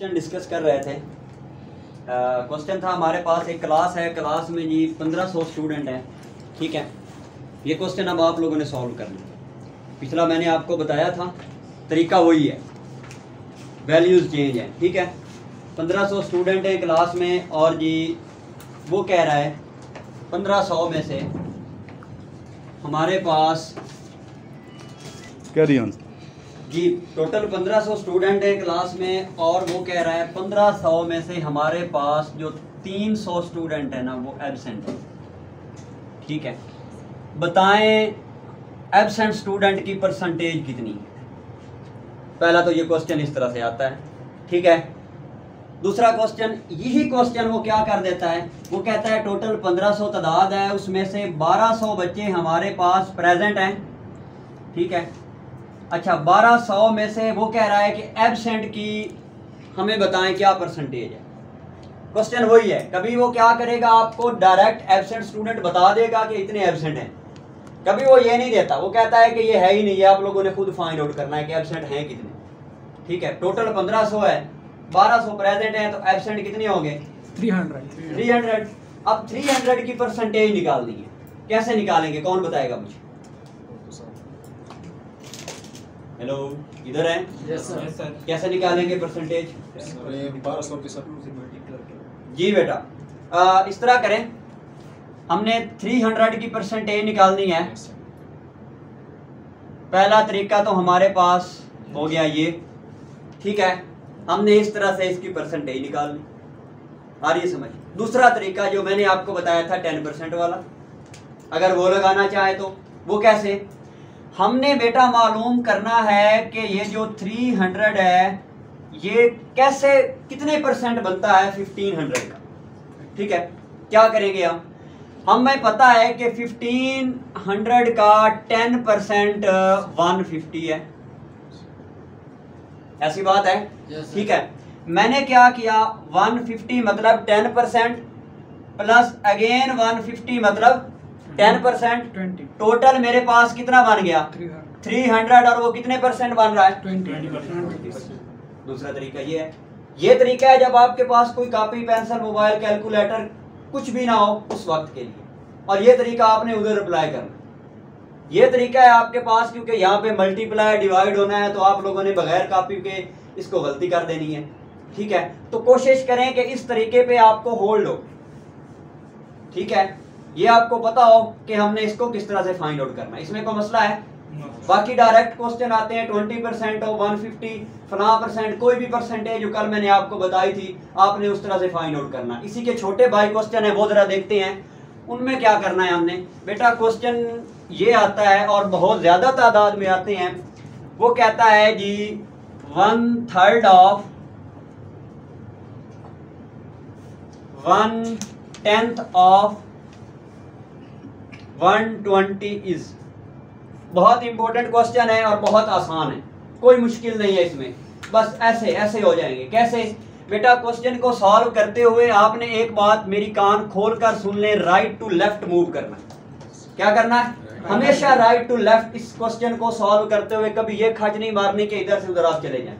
Question discuss कर रहे थे। क्वेश्चन था हमारे पास एक क्लास है, क्लास में जी 1500 स्टूडेंट हैं, ठीक है। ये क्वेश्चन अब आप लोगों ने सॉल्व करना। पिछला मैंने आपको बताया था, तरीका वही है, वैल्यूज़ चेंज है, ठीक है। 1500 स्टूडेंट हैं क्लास में और जी वो कह रहा है 1500 में से हमारे पास कैरी ऑन जी टोटल 1500 स्टूडेंट हैं क्लास में और वो कह रहा है 1500 में से हमारे पास जो 300 स्टूडेंट है ना वो एब्सेंट है, ठीक है। बताएं एब्सेंट स्टूडेंट की परसेंटेज कितनी है। पहला तो ये क्वेश्चन इस तरह से आता है, ठीक है। दूसरा क्वेश्चन, यही क्वेश्चन वो क्या कर देता है, वो कहता है टोटल 1500 तादाद है, उसमें से 1200 बच्चे हमारे पास प्रेजेंट हैं, ठीक है। अच्छा 1200 में से वो कह रहा है कि एब्सेंट की हमें बताएं क्या परसेंटेज है। क्वेश्चन वही है, कभी वो क्या करेगा, आपको डायरेक्ट एब्सेंट स्टूडेंट बता देगा कि इतने एब्सेंट हैं, कभी वो ये नहीं देता, वो कहता है कि ये है ही नहीं है, आप लोगों ने खुद फाइंड आउट करना है कि एब्सेंट हैं कितने, ठीक है। टोटल 1500 है, 1200 प्रेजेंट हैं, तो एब्सेंट कितने होंगे 300। अब 300 की परसेंटेज निकालनी है, कैसे निकालेंगे, कौन बताएगा मुझे। हेलो, इधर है? Yes sir. कैसे निकालेंगे परसेंटेज? 1200 जी बेटा, इस तरह करें, हमने 300 की परसेंटेज निकालनी है। पहला तरीका तो हमारे पास हो गया ये, ठीक है। हमने इस तरह से इसकी परसेंटेज निकाल ली, आ रही है समझ। दूसरा तरीका जो मैंने आपको बताया था 10% वाला, अगर वो लगाना चाहे तो वो कैसे, हमने बेटा मालूम करना है कि ये जो 300 है ये कैसे कितने परसेंट बनता है 1500 का, ठीक है। क्या करेंगे हमें पता है कि 1500 का 10% 150 है, ऐसी बात है, ठीक है। मैंने क्या किया, 150 मतलब 10% प्लस अगेन 150 मतलब 10%, टोटल मेरे पास कितना बन गया 300 और वो कितने परसेंट बन रहा है 20%। दूसरा तरीका ये है, ये तरीका है जब आपके पास कोई कॉपी पेंसिल मोबाइल कैलकुलेटर कुछ भी ना हो उस वक्त के लिए, और ये तरीका आपने उधर अप्लाई करना। ये तरीका है आपके पास क्योंकि यहाँ पे मल्टीप्लाई डिवाइड होना है, तो आप लोगों ने बगैर कॉपी के इसको गलती कर देनी है, ठीक है। तो कोशिश करें कि इस तरीके पे आपको होल्ड हो, ठीक है। ये आपको पता हो कि हमने इसको किस तरह से फाइंड आउट करना है, इसमें कोई मसला है। बाकी डायरेक्ट क्वेश्चन आते हैं 20% और 150 फला परसेंट, कोई भी परसेंटेज जो कल मैंने आपको बताई थी आपने उस तरह से फाइंड आउट करना। इसी के छोटे भाई क्वेश्चन है वो जरा देखते हैं, उनमें क्या करना है हमने। बेटा क्वेश्चन ये आता है और बहुत ज्यादा तादाद में आते हैं, वो कहता है जी 1/3 ऑफ 1/10 ऑफ 120 इज। बहुत इंपॉर्टेंट क्वेश्चन है और बहुत आसान है, कोई मुश्किल नहीं है इसमें, बस ऐसे ऐसे हो जाएंगे। कैसे बेटा, क्वेश्चन को सॉल्व करते हुए आपने एक बात मेरी कान खोल कर सुन ले, राइट टू लेफ्ट मूव करना है। क्या करना है, हमेशा राइट टू लेफ्ट इस क्वेश्चन को सॉल्व करते हुए कभी ये खच नहीं मारने के इधर से उधर आप चले जाएं,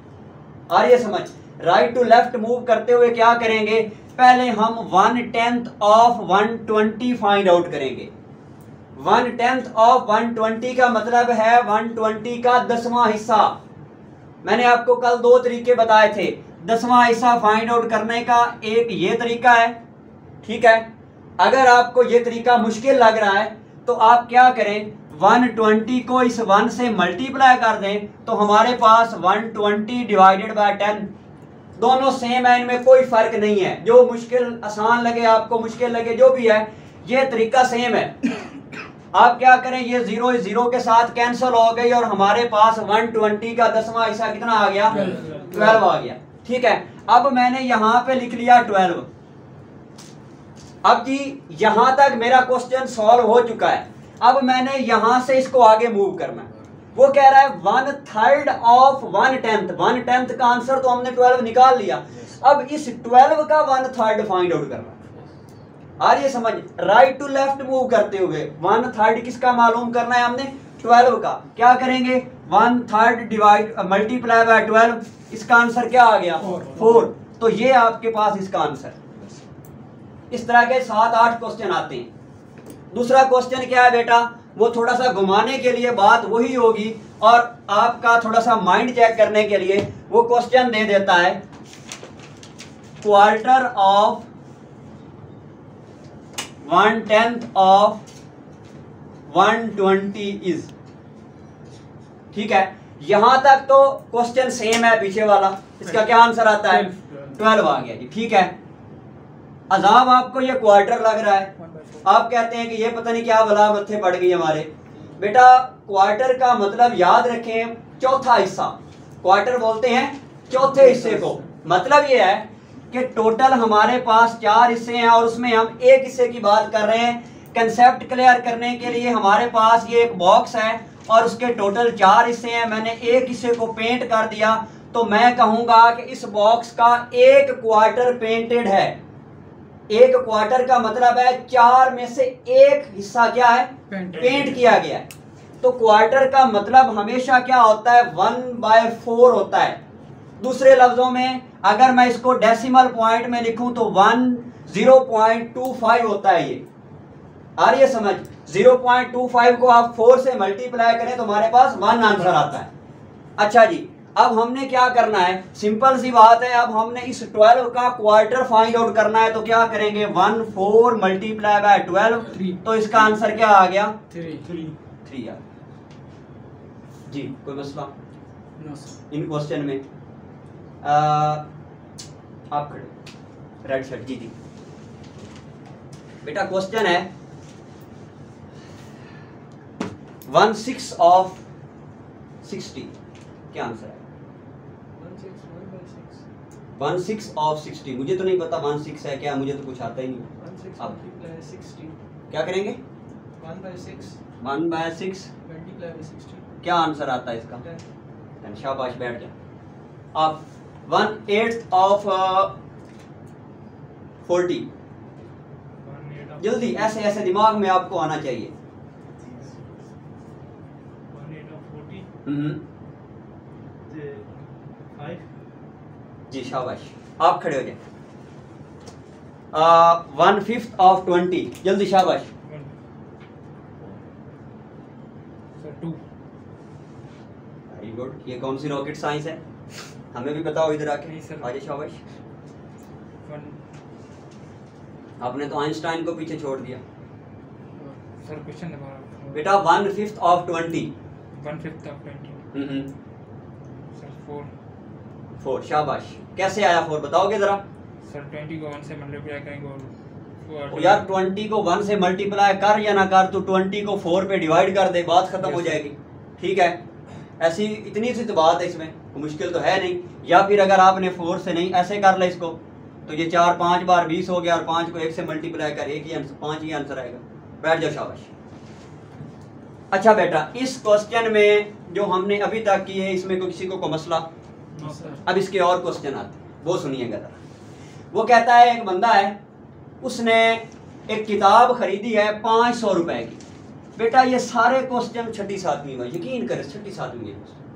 आ रही है समझ। राइट टू लेफ्ट मूव करते हुए क्या करेंगे, पहले हम 1/10 ऑफ 120 फाइंड आउट करेंगे। 1/10 ऑफ 120 का मतलब है 120 का 10वां हिस्सा। मैंने आपको कल दो तरीके बताए थे 10वां हिस्सा फाइंड आउट करने का, एक ये तरीका है, ठीक है। अगर आपको ये तरीका मुश्किल लग रहा है तो आप क्या करें, 120 को इस 1 से मल्टीप्लाई कर दें, तो हमारे पास 120 डिवाइडेड बाय 10, दोनों सेम है, इनमें कोई फर्क नहीं है। जो मुश्किल आसान लगे आपको, मुश्किल लगे जो भी है, ये तरीका सेम है। आप क्या करें, ये 0 इस 0 के साथ कैंसिल हो गई और हमारे पास 120 का 10वां हिस्सा कितना आ गया 12 आ गया, ठीक है। अब मैंने यहां पे लिख लिया 12। अब जी यहां तक मेरा क्वेश्चन सॉल्व हो चुका है, अब मैंने यहां से इसको आगे मूव करना है। वो कह रहा है 1/3 ऑफ 1/10, 1/10 का आंसर तो हमने 12 निकाल लिया, अब इस 12 का 1/3 फाइंड आउट करना। आ रही है समझ, राइट टू लेफ्ट मूव करते हुए 1/3 किसका मालूम करना है हमने 12 का क्या करेंगे 1/3 डिवाइड मल्टीप्लाई बाय 12, इसका आंसर क्या आ गया 4। तो ये आपके पास इसका आंसर। इस तरह के 7-8 क्वेश्चन आते हैं। दूसरा क्वेश्चन क्या है बेटा, वो थोड़ा सा घुमाने के लिए बात वही होगी और आपका थोड़ा सा माइंड चेक करने के लिए वो क्वेश्चन दे देता है क्वार्टर ऑफ 1/10 ऑफ 120 इज। ठीक है, यहां तक तो क्वेश्चन सेम है पीछे वाला, इसका क्या आंसर आता है 12 आ गया जी। ठीक है, अजाब आपको ये क्वार्टर लग रहा है, आप कहते हैं कि ये पता नहीं क्या बला मत्थे पड़ गई हमारे। बेटा क्वार्टर का मतलब याद रखें चौथा हिस्सा, क्वार्टर बोलते हैं चौथे हिस्से को। मतलब ये है कि टोटल हमारे पास 4 हिस्से हैं और उसमें हम एक हिस्से की बात कर रहे हैं। कंसेप्ट क्लियर करने के लिए हमारे पास ये एक बॉक्स है और उसके टोटल 4 हिस्से हैं, मैंने एक हिस्से को पेंट कर दिया तो मैं कहूंगा कि इस बॉक्स का एक क्वार्टर पेंटेड है। एक क्वार्टर का मतलब है 4 में से एक हिस्सा क्या है पेंट किया गया है। तो क्वार्टर का मतलब हमेशा क्या होता है 1/4 होता है। दूसरे लफ्जों में अगर मैं इसको डेसिमल पॉइंट में लिखूं तो 0.25 होता है। ये आ रही है समझ, 0.25 को आप 4 से मल्टीप्लाई करें तो हमारे पास 1 आंसर आता है। अच्छा जी, अब हमने क्या करना है, सिंपल सी बात है, अब हमने इस 12 का क्वार्टर फाइंड आउट करना है तो क्या करेंगे 1/4 मल्टीप्लाई बाय 12, तो इसका आंसर क्या आ गया 3 आ। जी कोई मसला इन क्वेश्चन में? आप खड़े रेड शर्ट। जी जी बेटा क्वेश्चन है 1/6 ऑफ 60, क्या आंसर है 1/6 ऑफ 60? मुझे तो नहीं पता 1/6 है क्या, मुझे तो कुछ आता ही नहीं। आप क्या करेंगे 1/6 क्या आंसर आता है इसका 10। शाबाश बैठ जा। आप 1/8 ऑफ 40, जल्दी ऐसे ऐसे दिमाग में आपको आना चाहिए। 5 जी शाबाश, आप खड़े हो जाए। 1/5 ऑफ 20, जल्दी शाबाश। 2। Very good. ये कौन सी रॉकेट साइंस है, हमें भी बताओ इधर आके। आगे शाबाश। आपने तो आइंस्टाइन को पीछे छोड़ दिया। सर क्वेश्चन बेटा 1/5 ऑफ 20, 1/5 ऑफ 20 सर 4। शाबाश। कैसे आया 4 बताओगे जरा? सर 20 को 1 से मल्टीप्लाई करेंगे और यार 20 को 1 से मल्टीप्लाई कर या ना कर, तू 20 को 4 पे डिवाइड कर दे, बात खत्म हो जाएगी। ठीक है, ऐसी इतनी सी तो बात है, इसमें मुश्किल तो है नहीं। या फिर अगर आपने 4 से नहीं ऐसे कर ले इसको, तो ये 4 5 बार 20 हो गया और 5 को 1 से मल्टीप्लाई कर, एक ही आंसर 5 ही आंसर आएगा। बैठ जाओ शाबाश। अच्छा बेटा इस क्वेश्चन में जो हमने अभी तक किए हैं इसमें किसी को मसला? अब इसके और क्वेश्चन आते हैं, वो सुनिएगा जरा। वो कहता है एक बंदा है, उसने एक किताब खरीदी है 500 रुपए की। बेटा ये सारे क्वेश्चन 6ठी 7वीं में, यकीन करें 6ठी 7वीं के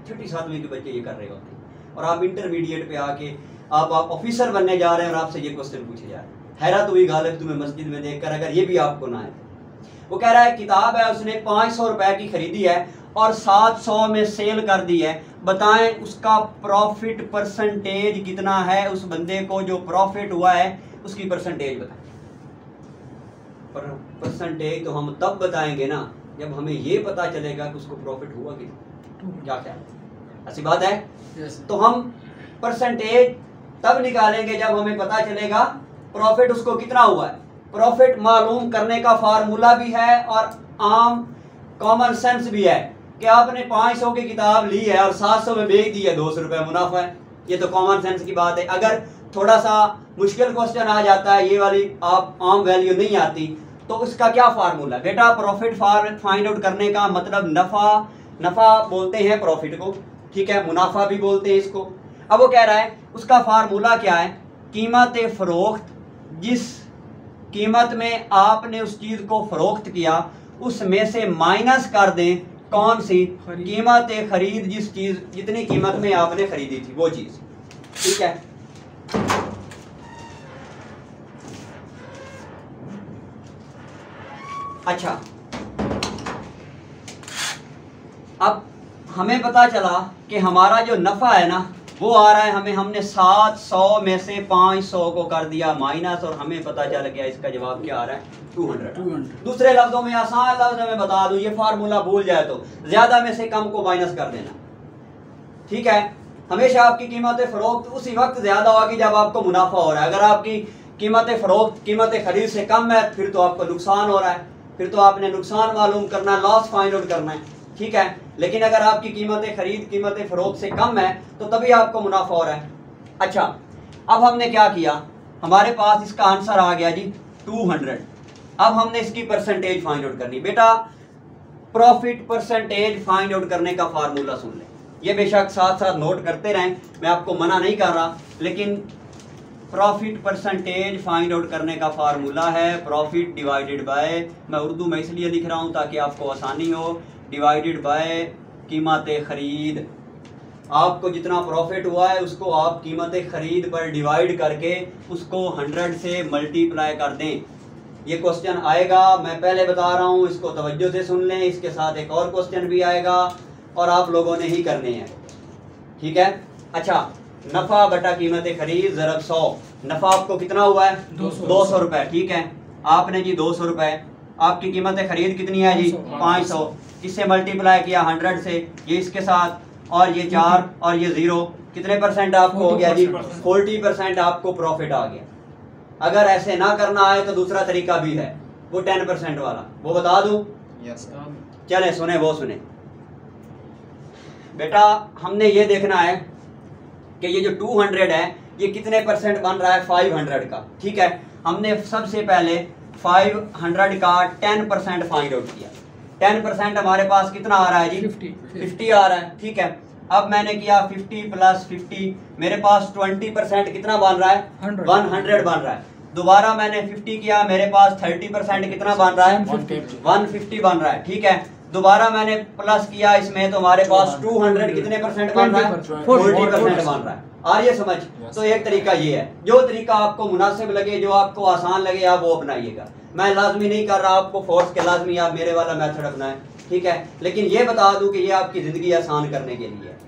6ठी 7वीं के बच्चे ये कर रहे होते हैं और आप इंटरमीडिएट पे आके आप ऑफिसर बनने जा रहे हैं और आपसे ये क्वेश्चन पूछे जा रहे हैं। हैरत हुई गालिब तुम्हें मस्जिद में देखकर अगर ये भी आपको ना आए। वो कह रहा है किताब है उसने 500 रुपए की खरीदी है और 700 में सेल कर दी है, बताएं उसका प्रॉफिट परसेंटेज कितना है? उस बंदे को जो प्रॉफिट हुआ है उसकी परसेंटेज बताएं। परसेंटेज तो हम तब बताएंगे ना जब हमें ये पता चलेगा कि उसको प्रॉफिट हुआ कितना। क्या क्या ऐसी बात है? तो हम परसेंटेज तब निकालेंगे जब हमें पता चलेगा प्रॉफिट उसको कितना हुआ है। प्रॉफिट मालूम करने का फार्मूला भी है और आम कॉमन सेंस भी है कि आपने 500 की किताब ली है और 700 में बेच दी है, 200 रुपये मुनाफा है। ये तो कॉमन सेंस की बात है। अगर थोड़ा सा मुश्किल क्वेश्चन आ जाता है, ये वाली आप आम वैल्यू नहीं आती, तो उसका क्या फार्मूला? बेटा प्रॉफिट फाइंड आउट करने का मतलब नफा बोलते हैं प्रॉफिट को, ठीक है, मुनाफा भी बोलते हैं इसको। अब वो कह रहा है उसका फार्मूला क्या है? कीमत फरोख्त, जिस कीमत में आपने उस चीज को फरोख्त किया उसमें से माइनस कर दें कौन सी कीमत खरीद, जिस चीज जितनी कीमत में आपने खरीदी थी वो चीज। ठीक है, अच्छा अब हमें पता चला कि हमारा जो नफा है ना वो आ रहा है हमें, हमने 700 में से 500 को कर दिया माइनस, और हमें पता चल गया इसका जवाब क्या आ रहा है 200। दूसरे लफ्जों में, आसान लफ्जों में बता दूं, ये फार्मूला भूल जाए तो ज्यादा में से कम को माइनस कर देना। ठीक है, हमेशा आपकी कीमत फरोख्त उसी वक्त ज्यादा होगी जब आपको मुनाफा हो रहा है। अगर आपकी कीमत फरोख्त कीमत खरीद से कम है फिर तो आपको नुकसान हो रहा है, फिर तो आपने नुकसान मालूम करना, लॉस फाइंड आउट करना है। ठीक है, लेकिन अगर आपकी कीमत खरीद कीमत फरोख्त से कम है तो तभी आपको मुनाफा हो रहा है। अच्छा, अब हमने क्या किया, हमारे पास इसका आंसर आ गया जी 200। अब हमने इसकी परसेंटेज फाइंड आउट करनी। बेटा प्रॉफिट परसेंटेज फाइंड आउट करने का फार्मूला सुन लें, ये बेशक साथ साथ नोट करते रहें, मैं आपको मना नहीं कर रहा, लेकिन प्रॉफिट परसेंटेज फाइंड आउट करने का फार्मूला है प्रॉफिट डिवाइडेड बाय, मैं उर्दू में इसलिए लिख रहा हूँ ताकि आपको आसानी हो, डिवाइडेड बाय कीमत खरीद। आपको जितना प्रॉफिट हुआ है उसको आप कीमत खरीद पर डिवाइड करके उसको 100 से मल्टीप्लाई कर दें। ये क्वेश्चन आएगा, मैं पहले बता रहा हूँ, इसको तवज्जो से सुन लें, इसके साथ एक और क्वेश्चन भी आएगा और आप लोगों ने ही करने हैं। ठीक है, अच्छा नफा बटा कीमत खरीद ज़रब 100, नफा आपको कितना हुआ है 200 रुपए। ठीक है, आपने जी 200 रुपए, आपकी कीमत खरीद कितनी है जी 500, इससे मल्टीप्लाई किया 100 से, ये इसके साथ, और ये 4 और ये 0, कितने परसेंट आपको हो गया जी 40% आपको प्रॉफिट आ गया। अगर ऐसे ना करना आए तो दूसरा तरीका भी है, वो 10% वाला, वो बता दूं? चले सुने, वो सुने बेटा। हमने ये देखना है कि ये जो 200 है ये कितने परसेंट बन रहा है 500 का। ठीक है, हमने सबसे पहले 500 का 10% फाइंड आउट किया। 10% हमारे पास कितना आ रहा है जी 50 आ रहा है। ठीक है, अब मैंने किया 50 प्लस 50, मेरे पास 20% कितना बन रहा है 100 बन रहा है। दोबारा मैंने 50 किया, मेरे पास 30% कितना बन रहा है 150 बन रहा है। ठीक है, दोबारा मैंने प्लस किया इसमें तो हमारे पास 200 कितने परसेंट बन रहा है 40% बन रहा है। आ रही है समझ? तो एक तरीका ये है, जो तरीका आपको मुनासिब लगे, जो आपको आसान लगे, आप वो अपनाइएगा। मैं लाजमी नहीं कर रहा आपको फोर्स के लाजमी आप मेरे वाला मेथड अपनाएं, ठीक है, लेकिन ये बता दूं कि ये आपकी ज़िंदगी आसान करने के लिए है।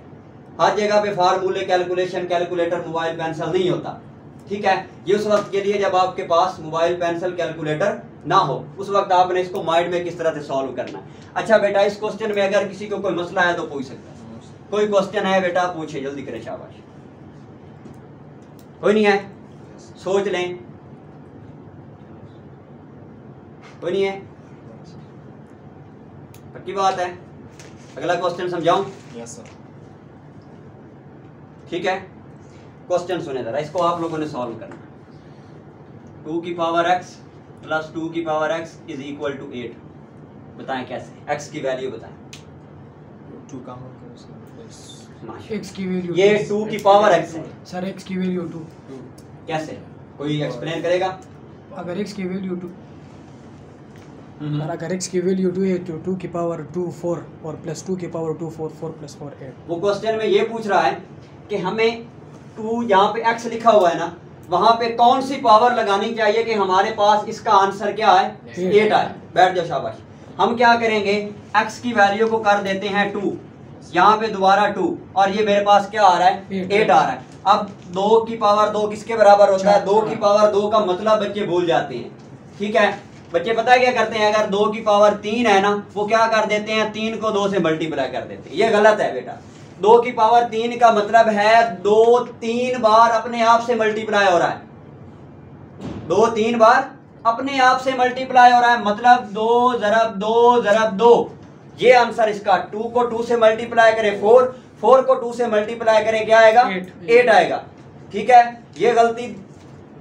हर जगह पे फार्मूले, कैलकुलेशन, कैलकुलेटर, मोबाइल, पेंसिल नहीं होता। ठीक है, ये उस वक्त के लिए जब आपके पास मोबाइल, पेंसिल, कैलकुलेटर ना हो, उस वक्त आपने इसको माइंड में किस तरह से सॉल्व करना है। अच्छा बेटा, इस क्वेश्चन में अगर किसी को कोई मसला है तो पूछ सकता है। कोई क्वेश्चन है बेटा पूछे, जल्दी करें, शाबाश। कोई नहीं है? सोच लें। कोई नहीं है? पक्की बात है? अगला क्वेश्चन समझाऊं? Yes sir. ठीक है, क्वेश्चन सुने जरा, इसको आप लोगों ने सॉल्व करना। 2 की पावर x प्लस 2 की power x is equal to 8। बताएं कैसे, x की वैल्यू बताएं। 2 का होगा x की वैल्यू, ये 2 की पावर x है सर, x की वैल्यू 2 कैसे, कोई एक्सप्लेन करेगा? अगर x की वैल्यू 2 और अगर x की वैल्यू 2 है तो 2 की पावर 2 4 और प्लस 2 की पावर 2 4 4 प्लस 4 8। वो क्वेश्चन में ये पूछ रहा है कि हमें 2 जहाँ पे x लिखा हुआ है ना, वहां पे कौन सी पावर लगानी चाहिए कि हमारे पास इसका आंसर क्या है 8 आए। बैठ जाओ, शाबाश। हम क्या करेंगे, x की वैल्यू को कर देते हैं 2, यहाँ पे दोबारा 2, और ये मेरे पास क्या आ रहा है 8 आ रहा है। अब 2 की पावर 2 किसके बराबर होता है? 2 की पावर 2 का मतलब बच्चे भूल जाते हैं। ठीक है, बच्चे पता है क्या करते हैं, अगर 2 की पावर 3 है ना, वो क्या कर देते हैं 3 को 2 से मल्टीप्लाई कर देते हैं। ये गलत है बेटा। 2 की पावर 3 का मतलब है 2 3 बार अपने आप से मल्टीप्लाई हो रहा है। 2 3 बार अपने आप से मल्टीप्लाई हो रहा है, मतलब 2 ज़रब 2 ज़रब 2। ये आंसर इसका, 2 को 2 से मल्टीप्लाई करें 4, 4 को 2 से मल्टीप्लाई करें क्या आएगा 8 आएगा। ठीक है, ये गलती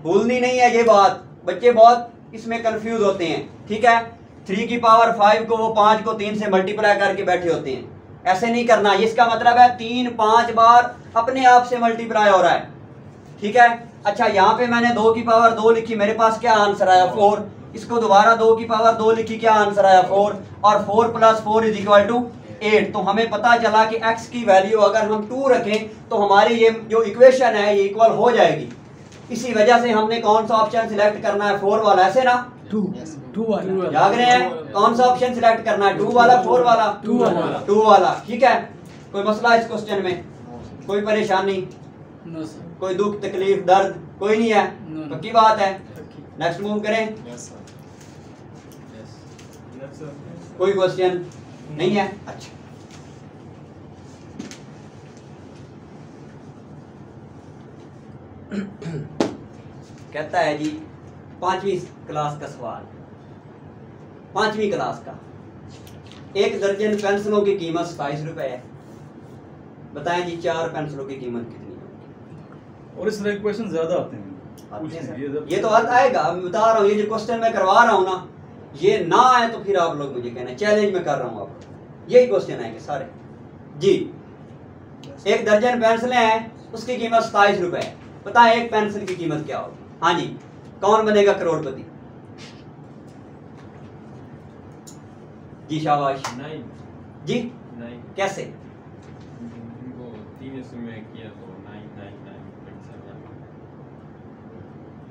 भूलनी नहीं है। ये बात बच्चे बहुत इसमें कंफ्यूज होते हैं। ठीक है, 3 की पावर 5 को वो 5 को 3 से मल्टीप्लाई करके बैठे होते हैं। ऐसे नहीं करना, इसका मतलब है 3 5 बार अपने आप से मल्टीप्लाई हो रहा है। ठीक है, अच्छा यहाँ पे मैंने 2 की पावर 2 लिखी, मेरे पास क्या आंसर आया 4। इसको दोबारा 2 की पावर 2 लिखी, क्या आंसर आया 4, और 4 प्लस 4 इज इक्वल टू 8। तो हमें पता चला कि x की वैल्यू अगर हम 2 रखें तो हमारी ये जो इक्वेशन है ये इक्वल हो जाएगी। इसी वजह से हमने कौन सा ऑप्शन सिलेक्ट करना है, 4 वाला, ऐसे ना, 2 वाला जाग रहे हैं? कौन सा ऑप्शन सिलेक्ट करना है, 2 वाला 4 वाला? 2 वाला। 2 वाला, ठीक है। कोई मसला इस क्वेश्चन में, कोई परेशानी, नो सर, कोई दुख तकलीफ दर्द कोई नहीं है? No. पक्की बात है। नेक्स्ट मूव करें। Yes sir. Yes sir. कोई क्वेश्चन नहीं है? अच्छा, कहता है जी 5वीं क्लास का सवाल, 5वीं क्लास का, 1 दर्जन पेंसिलों की कीमत 27 रुपए है। बताएं जी 4 पेंसिलों की कीमत कितनी है? और इस तरह क्वेश्चन ज्यादा आते हैं। आते हैं ये सर। ये तो आएगा, मैं बता रहा हूँ, ये जो क्वेश्चन मैं करवा रहा हूँ ना, ये ना आए तो फिर आप लोग मुझे कहना, चैलेंज में कर रहा हूँ आप, यही क्वेश्चन आएंगे सारे जी। 1 दर्जन पेंसिलें हैं, उसकी कीमत 27 रुपए है। बताएं एक पेंसिल की कीमत क्या होगी? हाँ जी, कौन बनेगा करोड़पति? जी शाबाश। 9 जी 9 कैसे? वो 3 में किया तो 999.7।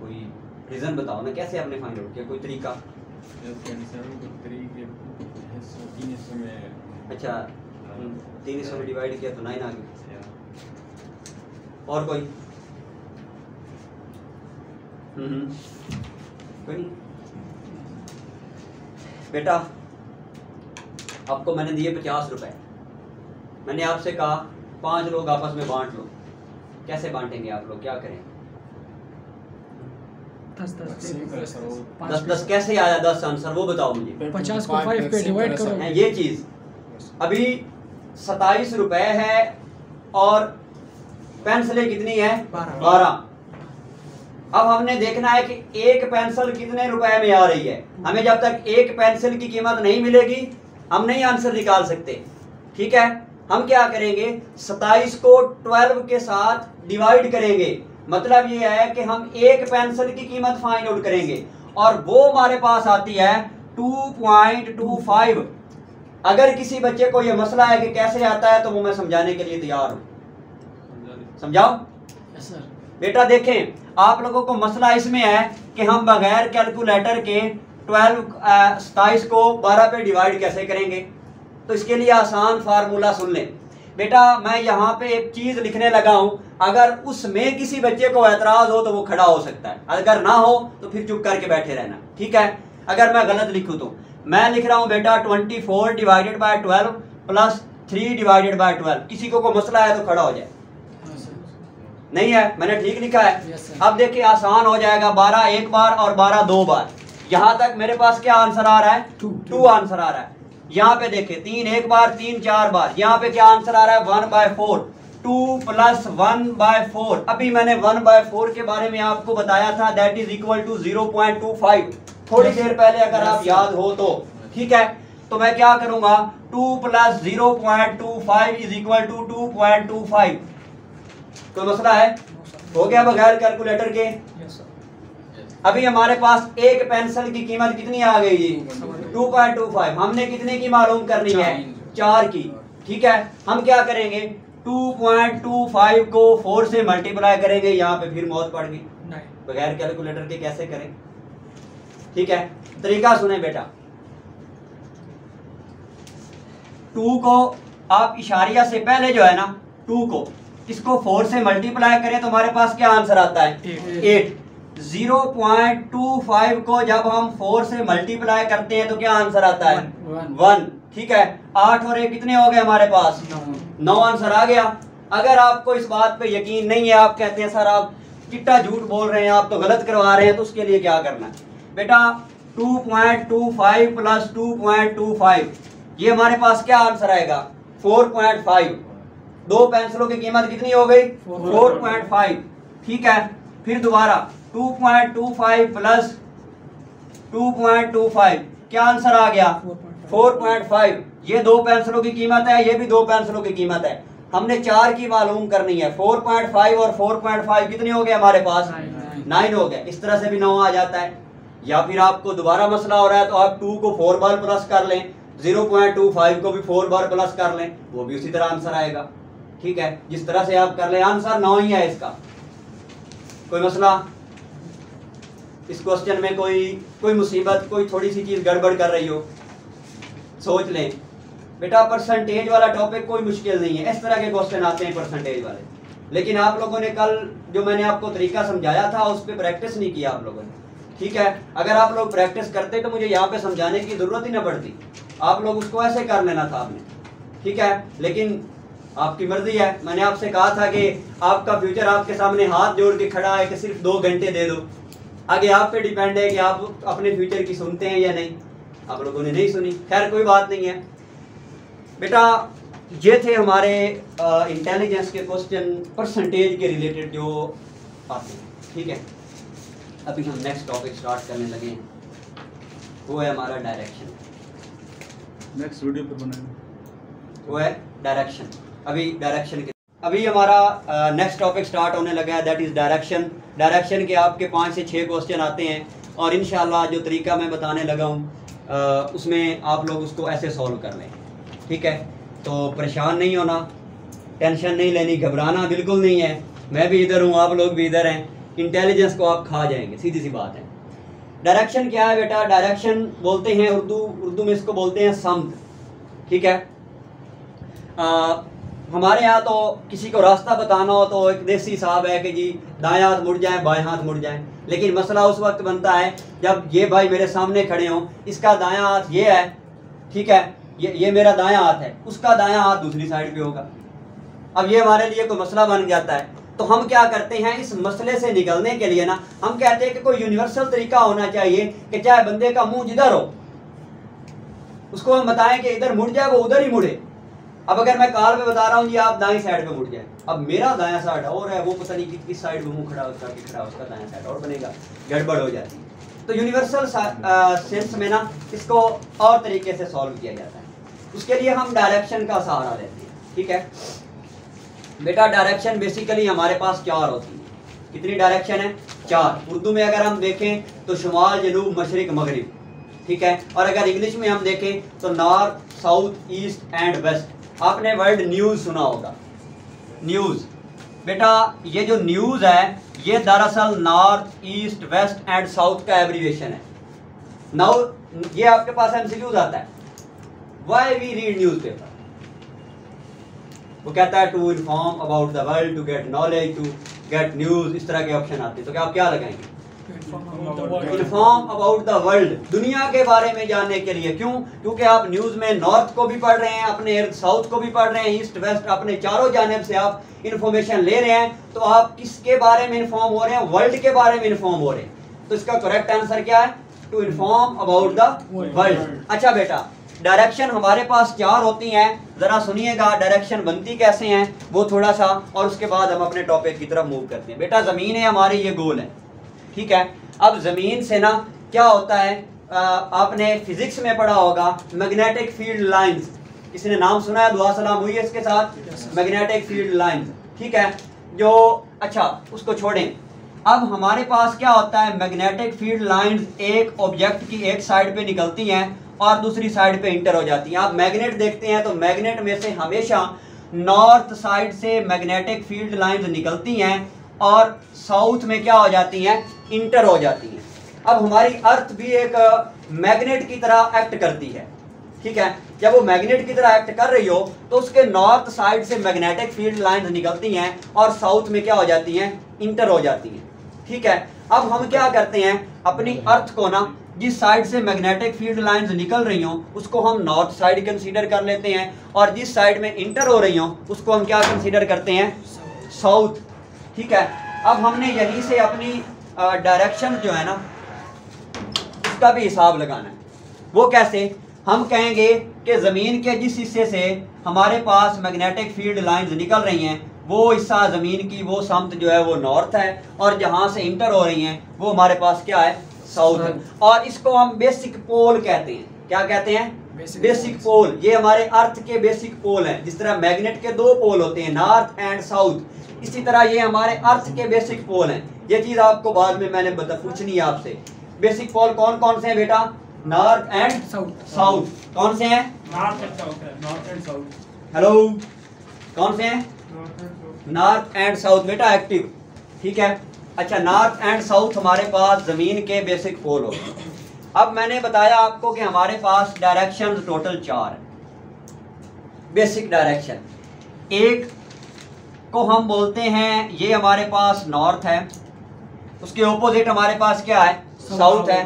कोई रीजन बताओ ना, कैसे आपने फाइंड आउट किया, कोई तरीका? 27 को 3 के हिस्सों 3 हिस्सों में। अच्छा, 3 हिस्सों में डिवाइड किया तो 9 आ गई। और कोई? कोई नहीं। बेटा आपको मैंने दिए 50 रुपए, मैंने आपसे कहा 5 लोग आपस में बांट लो। कैसे बांटेंगे आप लोग, क्या करें? 10 कैसे आया 10 आंसर, वो बताओ मुझे। 50 को 5 पे डिवाइड करो। ये चीज अभी 27 रुपए है और पेंसिलें कितनी है? 12। अब हमने देखना है कि एक पेंसिल कितने रुपए में आ रही है। हमें जब तक एक पेंसिल की कीमत नहीं मिलेगी हम नहीं आंसर निकाल सकते, ठीक है। हम क्या करेंगे, 27 को 12 के साथ डिवाइड करेंगे। मतलब ये है कि हम एक पेंसिल की कीमत फाइंड आउट करेंगे और वो हमारे पास आती है 2.25। अगर किसी बच्चे को ये मसला है कि कैसे आता है तो वो मैं समझाने के लिए तैयार हूं। समझाओ बेटा। देखें, आप लोगों को मसला इसमें है कि हम बगैर कैलकुलेटर के 27 को 12 पे डिवाइड कैसे करेंगे। तो इसके लिए आसान फार्मूला सुन लें बेटा। मैं यहाँ पे एक चीज लिखने लगा हूं, अगर उसमें किसी बच्चे को एतराज हो तो वो खड़ा हो सकता है, अगर ना हो तो फिर चुप करके बैठे रहना, ठीक है। अगर मैं गलत लिखूं तो मैं लिख रहा हूं बेटा 24 divided by 12 plus 3 divided by 12। किसी को मसला है तो खड़ा हो जाए। नहीं है, मैंने ठीक लिखा है। अब देखिए आसान हो जाएगा, 12 एक बार और 12 दो बार। यहां तक मेरे पास क्या आंसर आ रहा है? 2 आंसर आ रहा है। यहाँ पे देखिए 3 एक बार, 3 4 बार। यहाँ पे क्या आंसर आ रहा है? 1/4। 2 + 1/4। अभी मैंने 1/4 के बारे में आपको बताया था, दैट इज इक्वल टू 0.25। थोड़ी देर पहले अगर आप याद हो तो, ठीक है। तो मैं क्या करूंगा, 2 + 0.25 इज इक्वल टू 2.25। कोई मसला है? हो गया बगैर कैलकुलेटर के? अभी हमारे पास एक पेंसिल की कीमत कितनी आ गई जी? 2.25। हमने कितने की मालूम करनी है? 4 की, ठीक है। हम क्या करेंगे, 2.25 को 4 से मल्टीप्लाई करेंगे। यहाँ पे फिर मौत पड़ गई, बगैर कैलकुलेटर के कैसे करें, ठीक है। तरीका सुने बेटा। 2 को आप इशारिया से पहले जो है ना, 2 को इसको 4 से मल्टीप्लाई करें तो हमारे पास क्या आंसर आता है? 8। 0.25 को जब हम 4 से मल्टीप्लाई करते हैं तो क्या आंसर आता है? 1, ठीक है। 8 और 1 कितने हो गए हमारे पास? 9 आंसर आ गया। अगर आपको इस बात पे यकीन नहीं है, आप कहते हैं सर आप चिट्टा झूठ बोल रहे हैं, आप तो गलत करवा रहे हैं, तो उसके लिए क्या करना है बेटा? 2.25 प्लस 2.25, ये हमारे पास क्या आंसर आएगा? 4.5। 2 पेंसिलों की कीमत कितनी हो गई? 4.5, ठीक है। फिर दोबारा 2.25 प्लस 2.25, क्या आंसर आ गया? 4.5। ये 2 पेंसिलों की कीमत है, ये भी 2 पेंसिलों की कीमत है। हमने 4 की मालूम करनी है। 4.5 और 4.5 कितने हो गए हमारे पास? 9 हो गए। इस तरह से भी 9 आ जाता है। या फिर आपको दोबारा मसला हो रहा है तो आप 2 को 4 बार प्लस कर लें 0.25 को भी 4 बार प्लस कर लें, वो भी उसी तरह आंसर आएगा। ठीक है, जिस तरह से आप कर लें, आंसर 9 ही है इसका। कोई मसला इस क्वेश्चन में? कोई मुसीबत, कोई थोड़ी सी चीज़ गड़बड़ कर रही हो, सोच लें। बेटा परसेंटेज वाला टॉपिक कोई मुश्किल नहीं है, इस तरह के क्वेश्चन आते हैं परसेंटेज वाले, लेकिन आप लोगों ने कल जो मैंने आपको तरीका समझाया था उस पर प्रैक्टिस नहीं किया आप लोगों ने। ठीक है, अगर आप लोग प्रैक्टिस करते तो मुझे यहाँ पे समझाने की ज़रूरत ही ना पड़ती, आप लोग उसको ऐसे कर लेना था आपने। ठीक है, लेकिन आपकी मर्जी है। मैंने आपसे कहा था कि आपका फ्यूचर आपके सामने हाथ जोड़ के खड़ा है कि सिर्फ 2 घंटे दे दो, आगे आप पे डिपेंड है कि आप अपने फ्यूचर की सुनते हैं या नहीं। आप लोगों ने नहीं सुनी, खैर कोई बात नहीं है। बेटा ये थे हमारे इंटेलिजेंस के क्वेश्चन परसेंटेज के रिलेटेड जो आते हैं। ठीक है, अभी हम नेक्स्ट टॉपिक स्टार्ट करने लगे हैं, वो है हमारा डायरेक्शन। नेक्स्ट वीडियो पे बनाएंगे, वो है डायरेक्शन। अभी हमारा नेक्स्ट टॉपिक स्टार्ट होने लगा है, दैट इज़ डायरेक्शन। डायरेक्शन के आपके 5 से 6 क्वेश्चन आते हैं और इंशाल्लाह जो तरीका मैं बताने लगा हूँ उसमें आप लोग उसको ऐसे सॉल्व कर लें। ठीक है, तो परेशान नहीं होना, टेंशन नहीं लेनी, घबराना बिल्कुल नहीं है। मैं भी इधर हूँ, आप लोग भी इधर हैं, इंटेलिजेंस को आप खा जाएंगे, सीधी सी बात है। डायरेक्शन क्या है बेटा? डायरेक्शन बोलते हैं उर्दू में इसको बोलते हैं समत। ठीक है, हमारे यहाँ तो किसी को रास्ता बताना हो तो एक देसी साहब है कि जी दाएं हाथ मुड़ जाए, बाएं हाथ मुड़ जाए, लेकिन मसला उस वक्त बनता है जब ये भाई मेरे सामने खड़े हों, इसका दायां हाथ ये है, ठीक है, ये मेरा दायां हाथ है, उसका दायां हाथ दूसरी साइड पे होगा। अब ये हमारे लिए कोई मसला बन जाता है, तो हम क्या करते हैं, इस मसले से निकलने के लिए ना हम कहते हैं कि कोई यूनिवर्सल तरीका होना चाहिए कि चाहे बंदे का मुंह जिधर हो उसको हम बताएं कि इधर मुड़ जाए, वो उधर ही मुड़े। अब अगर मैं कार पे बता रहा हूँ जी आप दाएं साइड पे मुड़ जाए, अब मेरा दायां साइड और है, वो पता नहीं किस साइड पे मुंह खड़ा उसका दायां साइड और बनेगा, गड़बड़ हो जाती है। तो यूनिवर्सल सेंस में ना इसको और तरीके से सॉल्व किया जाता है, उसके लिए हम डायरेक्शन का सहारा लेते हैं। ठीक है बेटा, डायरेक्शन बेसिकली हमारे पास 4 होती है। कितनी डायरेक्शन है? 4। उर्दू में अगर हम देखें तो शुमाल, जनूब, मशरिक, मगरिब। ठीक है, और अगर इंग्लिश में हम देखें तो north, south, east and west. आपने वर्ड न्यूज़ सुना होगा, न्यूज़। बेटा ये जो न्यूज़ है ये दरअसल north, east, west and south का एब्रीविएशन है। नाउ ये आपके पास एमसीक्यूज आता है, व्हाई वी रीड न्यूज़पेपर। वो कहता है to inform about the world, to get knowledge, to get news, इस तरह के ऑप्शन आते हैं। तो क्या आप क्या लगाएंगे? इन्फॉर्म अबाउट द वर्ल्ड, दुनिया के बारे में जानने के लिए। क्यों? क्योंकि आप न्यूज़ में नॉर्थ को भी पढ़ रहे हैं, अपने इर्द साउथ को भी पढ़ रहे हैं, ईस्ट वेस्ट, अपने चारों जानिब से आप इंफॉर्मेशन ले रहे हैं। तो आप किसके बारे में इन्फॉर्म हो रहे हैं? वर्ल्ड के बारे में इन्फॉर्म हो रहे हैं। तो इसका करेक्ट आंसर क्या है? To inform about the world. अच्छा बेटा, डायरेक्शन हमारे पास 4 होती हैं, जरा सुनिएगा डायरेक्शन बनती कैसे हैं वो थोड़ा सा, और उसके बाद हम अपने टॉपिक की तरफ मूव करते हैं। बेटा ज़मीन है हमारी, ये गोल है। ठीक है, अब ज़मीन से ना क्या होता है, आपने फिजिक्स में पढ़ा होगा मैग्नेटिक फील्ड लाइंस। किसी ने नाम सुना है? दुआ सलाम हुई है इसके साथ, मैग्नेटिक फील्ड लाइंस। ठीक है, जो अच्छा उसको छोड़ें। अब हमारे पास क्या होता है, मैग्नेटिक फील्ड लाइंस एक ऑब्जेक्ट की एक साइड पे निकलती हैं और दूसरी साइड पे इंटर हो जाती हैं। आप मैग्नेट देखते हैं तो मैग्नेट में से हमेशा नॉर्थ साइड से मैग्नेटिक फील्ड लाइंस निकलती हैं और साउथ में क्या हो जाती हैं, इंटर हो जाती हैं। अब हमारी अर्थ भी एक मैग्नेट की तरह एक्ट करती है। ठीक है, जब वो मैग्नेट की तरह एक्ट कर रही हो तो उसके नॉर्थ साइड से मैग्नेटिक फील्ड लाइंस निकलती हैं और साउथ में क्या हो जाती हैं, इंटर हो जाती हैं। ठीक है, अब हम क्या करते हैं, अपनी अर्थ को ना जिस साइड से मैग्नेटिक फील्ड लाइंस निकल रही हों उसको हम नॉर्थ साइड कंसीडर कर लेते हैं, और जिस साइड में इंटर हो रही हों उसको हम क्या कंसीडर करते हैं, साउथ। ठीक है, अब हमने यहीं से अपनी डायरेक्शन जो है ना उसका भी हिसाब लगाना है। वो कैसे? हम कहेंगे कि ज़मीन के जिस हिस्से से हमारे पास मैग्नेटिक फील्ड लाइंस निकल रही हैं वो हिस्सा ज़मीन की वो समत जो है वो नॉर्थ है, और जहाँ से इंटर हो रही हैं वो हमारे पास क्या है, साउथ है। और इसको हम बेसिक पोल कहते हैं। क्या कहते हैं? बेसिक पोल। ये हमारे अर्थ के बेसिक पोल हैं। जिस तरह मैग्नेट के 2 पोल होते हैं, नॉर्थ एंड साउथ, इसी तरह ये हमारे अर्थ के बेसिक पोल हैं। ये चीज़ आपको बाद में मैंने पूछनी है आपसे। बेसिक पोल कौन कौन से हैं बेटा? नॉर्थ एंड साउथ साउथ कौन से हैं? नॉर्थ एंड साउथ है। North and south. हेलो, कौन से हैं? North and south. North and south बेटा एक्टिव, ठीक है। अच्छा, नॉर्थ एंड साउथ हमारे पास जमीन के बेसिक पोल होते हैं। अब मैंने बताया आपको कि हमारे पास डायरेक्शन टोटल 4 है, बेसिक डायरेक्शन। एक को हम बोलते हैं ये हमारे पास नॉर्थ है, उसके ऑपोजिट हमारे पास क्या है? साउथ है।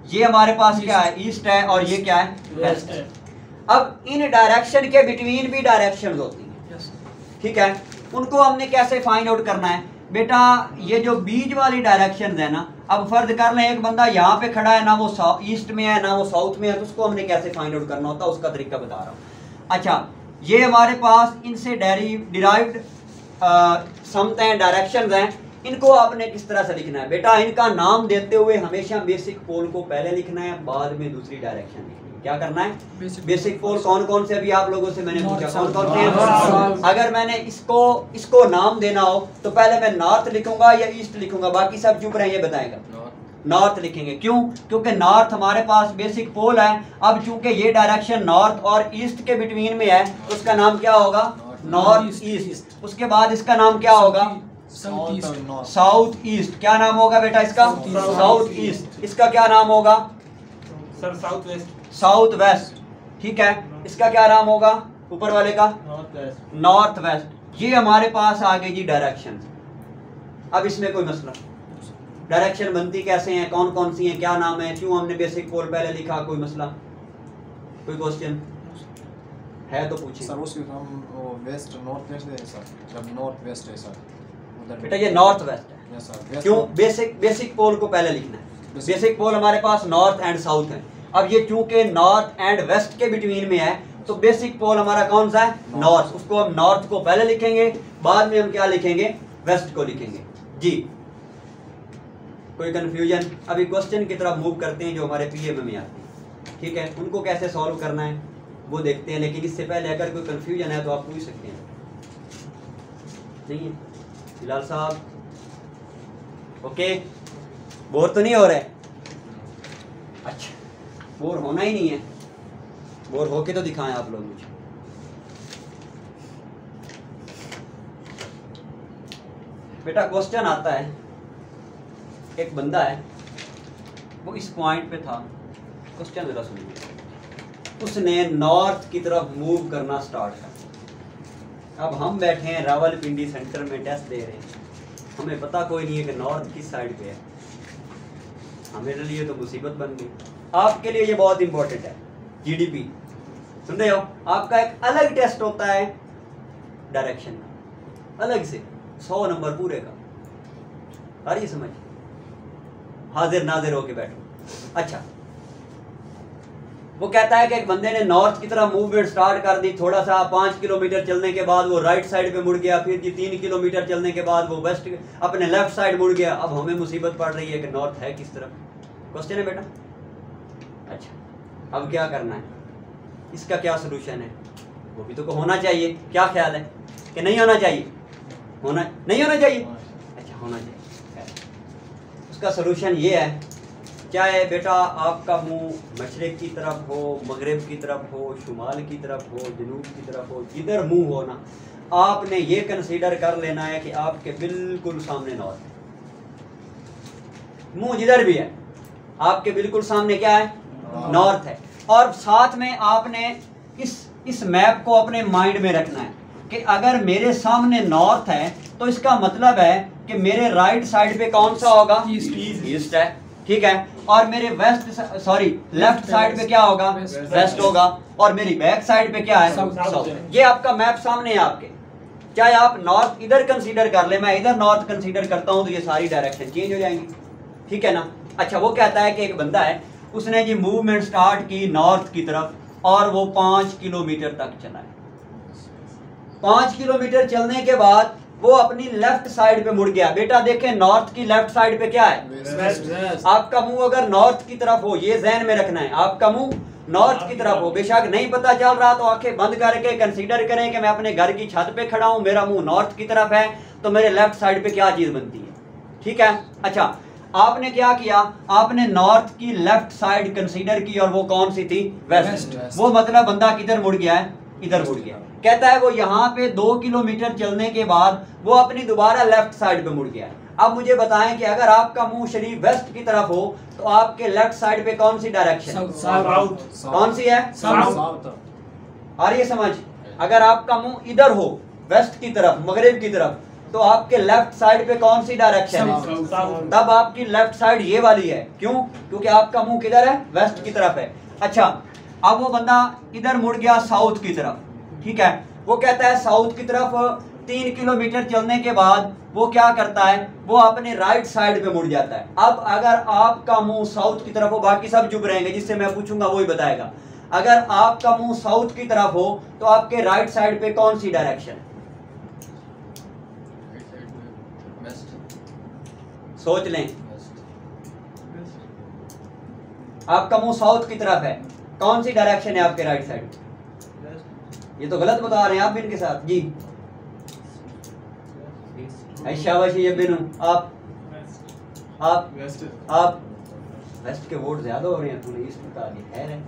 ये हमारे पास क्या है? ईस्ट है। और ये क्या है? वेस्ट है। अब इन डायरेक्शन के बिटवीन भी डायरेक्शंस होती हैं, ठीक है। उनको हमने कैसे फाइंड आउट करना है बेटा? ये जो बीच वाली डायरेक्शन है ना, अब फर्ज कर लें एक बंदा यहाँ पे खड़ा है, ना वो ईस्ट में है ना वो साउथ में है, तो उसको हमने कैसे फाइंड आउट करना होता है उसका तरीका बता रहा हूँ। अच्छा, ये हमारे पास इनसे डिराइव्ड समत हैं, डायरेक्शंस हैं। इनको आपने किस तरह से लिखना है बेटा? इनका नाम देते हुए हमेशा बेसिक पोल को पहले लिखना है, बाद में दूसरी डायरेक्शन लिखनी है। क्या करना है? बेसिक पोल कौन कौन से अभी आप लोगों से मैंने पूछा, कौन कौन से हैं? अगर मैंने इसको नाम देना हो तो पहले मैं नॉर्थ लिखूंगा या ईस्ट लिखूंगा? बाकी सब चुप रहे, ये बताएगा। नॉर्थ लिखेंगे। क्यों? क्योंकि नॉर्थ हमारे पास बेसिक पोल है। अब चूंकि ये डायरेक्शन नॉर्थ और ईस्ट के बिटवीन में है तो उसका नाम क्या होगा? North east. उसके बाद इसका नाम क्या होगा? South east. क्या नाम होगा बेटा इसका? South east. इसका क्या नाम होगा? Sir south west. South west, ठीक है। इसका क्या नाम होगा ऊपर वाले का? North west. North west. ये हमारे पास आ गई जी डायरेक्शन। अब इसमें कोई मसला? डायरेक्शन बनती कैसे हैं, कौन कौन सी हैं, क्या नाम है, क्यों हमने बेसिक पोल पहले लिखा? कोई मसला, कोई क्वेश्चन है तो पूछिए सर। उसके हम वेस्ट नॉर्थ वेस्ट है सर, जब नॉर्थ वेस्ट है सर उधर बेटा। ये नॉर्थ वेस्ट है। Yes sir. क्यों? बेसिक पोल को पहले लिखना है। बेसिक पोल हमारे पास नॉर्थ एंड साउथ है। अब ये चूंकि नॉर्थ एंड वेस्ट के बिटवीन में है तो बेसिक पोल हमारा कौन सा है? नॉर्थ। उसको हम नॉर्थ को पहले लिखेंगे, बाद में हम क्या लिखेंगे? वेस्ट को लिखेंगे जी। कोई कंफ्यूजन? अभी क्वेश्चन की तरफ मूव करते हैं जो हमारे पीएम में आते हैं, ठीक है। उनको कैसे सॉल्व करना है वो देखते हैं, लेकिन इससे पहले अगर कोई कंफ्यूजन है तो आप पूछ सकते हैं। नहीं है बिलाल साहब? ओके, बोर तो नहीं हो रहे? अच्छा, बोर होना ही नहीं है। बोर होके तो दिखाएं आप लोग मुझे। बेटा क्वेश्चन आता है, एक बंदा है वो इस पॉइंट पे था, क्वेश्चन जरा सुनिए। उसने नॉर्थ की तरफ मूव करना स्टार्ट कर। अब हम बैठे हैं रावलपिंडी सेंटर में टेस्ट दे रहे हैं, हमें पता कोई नहीं है कि नॉर्थ किस साइड पे है। हमारे लिए तो मुसीबत बन गई। आपके लिए ये बहुत इंपॉर्टेंट है। जीडीपी सुन रहे हो? आपका एक अलग टेस्ट होता है डायरेक्शन का, अलग से 100 नंबर पूरे का। आ रही समझ? हाजिर नाजिर होके बैठो। अच्छा, वो कहता है कि एक बंदे ने नॉर्थ की तरफ मूवमेंट स्टार्ट कर दी। थोड़ा सा 5 किलोमीटर चलने के बाद वो राइट साइड पे मुड़ गया, फिर 3 किलोमीटर चलने के बाद वो वेस्ट अपने लेफ्ट साइड मुड़ गया। अब हमें मुसीबत पड़ रही है कि नॉर्थ है किस तरफ? क्वेश्चन है बेटा। अच्छा, अब क्या करना है? इसका क्या सोल्यूशन है? वो भी तो होना चाहिए। क्या ख्याल है कि नहीं होना चाहिए? होना नहीं होना चाहिए? अच्छा, होना चाहिए। उसका सोल्यूशन ये है, चाहे बेटा आपका मुंह मशरिक की तरफ हो, मगरिब की तरफ हो, शुमाल की तरफ हो, जनूब की तरफ हो, जिधर मुंह हो ना, आपने ये कंसीडर कर लेना है कि आपके बिल्कुल सामने नॉर्थ है। मुंह जिधर भी है आपके बिल्कुल सामने क्या है? नॉर्थ है। और साथ में आपने इस मैप को अपने माइंड में रखना है कि अगर मेरे सामने नॉर्थ है तो इसका मतलब है कि मेरे राइट साइड पे कौन सा होगा? ईस्ट है, ठीक है। और मेरे लेफ्ट साइड पे क्या होगा? वेस्ट होगा। और मेरी बैक साइड पे क्या है? साउथ। ये आपका मैप सामने है आपके। चाहे आप नॉर्थ इधर कंसीडर कर ले, मैं इधर नॉर्थ कंसीडर करता हूं तो ये सारी डायरेक्शन चेंज हो जाएंगी, ठीक है ना। अच्छा, वो कहता है कि एक बंदा है, उसने जी मूवमेंट स्टार्ट की नॉर्थ की तरफ और वो 5 किलोमीटर तक चला है। 5 किलोमीटर चलने के बाद वो अपनी लेफ्ट साइड पे मुड़ गया। बेटा देखें, नॉर्थ की लेफ्ट साइड पे क्या है? वेस्ट। आपका मुंह अगर नॉर्थ की तरफ हो, ये ज़हन में रखना है, आपका मुंह नॉर्थ की तरफ हो। बेशक नहीं पता चल रहा तो आंखें बंद करके कंसीडर करें कि मैं अपने घर की छत पे खड़ा हूं, मेरा मुंह नॉर्थ की तरफ है, तो मेरे लेफ्ट साइड पे क्या चीज बनती है, ठीक है। अच्छा, आपने क्या किया, आपने नॉर्थ की लेफ्ट साइड कंसीडर की और वो कौन सी थी, वेस्ट। वो मतलब बंदा किधर मुड़ गया है, इधर मुड़ गया। कहता है वो यहाँ पे 2 किलोमीटर चलने के बाद वो अपनी दोबारा लेफ्ट साइड पे मुड़ गया है। अब मुझे बताएं कि अगर आपका मुंह शरीफ वेस्ट की तरफ हो तो आपके लेफ्ट साइड पे कौन सी डायरेक्शन, कौन सी है, साउथ। आ रही है समझ? अगर आपका मुंह इधर हो वेस्ट की तरफ, मगरिब की तरफ, तो आपके लेफ्ट साइड पे कौन सी डायरेक्शन है, तब आपकी लेफ्ट साइड ये वाली है। क्यों? क्योंकि आपका मुंह किधर है, वेस्ट की तरफ है। अच्छा, अब वो बंदा इधर मुड़ गया साउथ की तरफ, ठीक है। वो कहता है साउथ की तरफ 3 किलोमीटर चलने के बाद वो क्या करता है, वो अपने राइट साइड पे मुड़ जाता है। अब अगर आपका मुंह साउथ की तरफ हो, बाकी सब चुप रहेंगे, जिससे मैं पूछूंगा वही बताएगा। अगर आपका मुंह साउथ की तरफ हो तो आपके राइट साइड पे कौन सी डायरेक्शन, सोच लें। आपका मुंह साउथ की तरफ है, कौन सी डायरेक्शन है आपके राइट साइड? ये तो गलत बता रहे हैं आप भी इनके साथ जी। शाबाश ये बिनु, आप वेस्ट के वोट ज्यादा हो रहे हैं, तूने ईस्ट बता दिया। खैर है,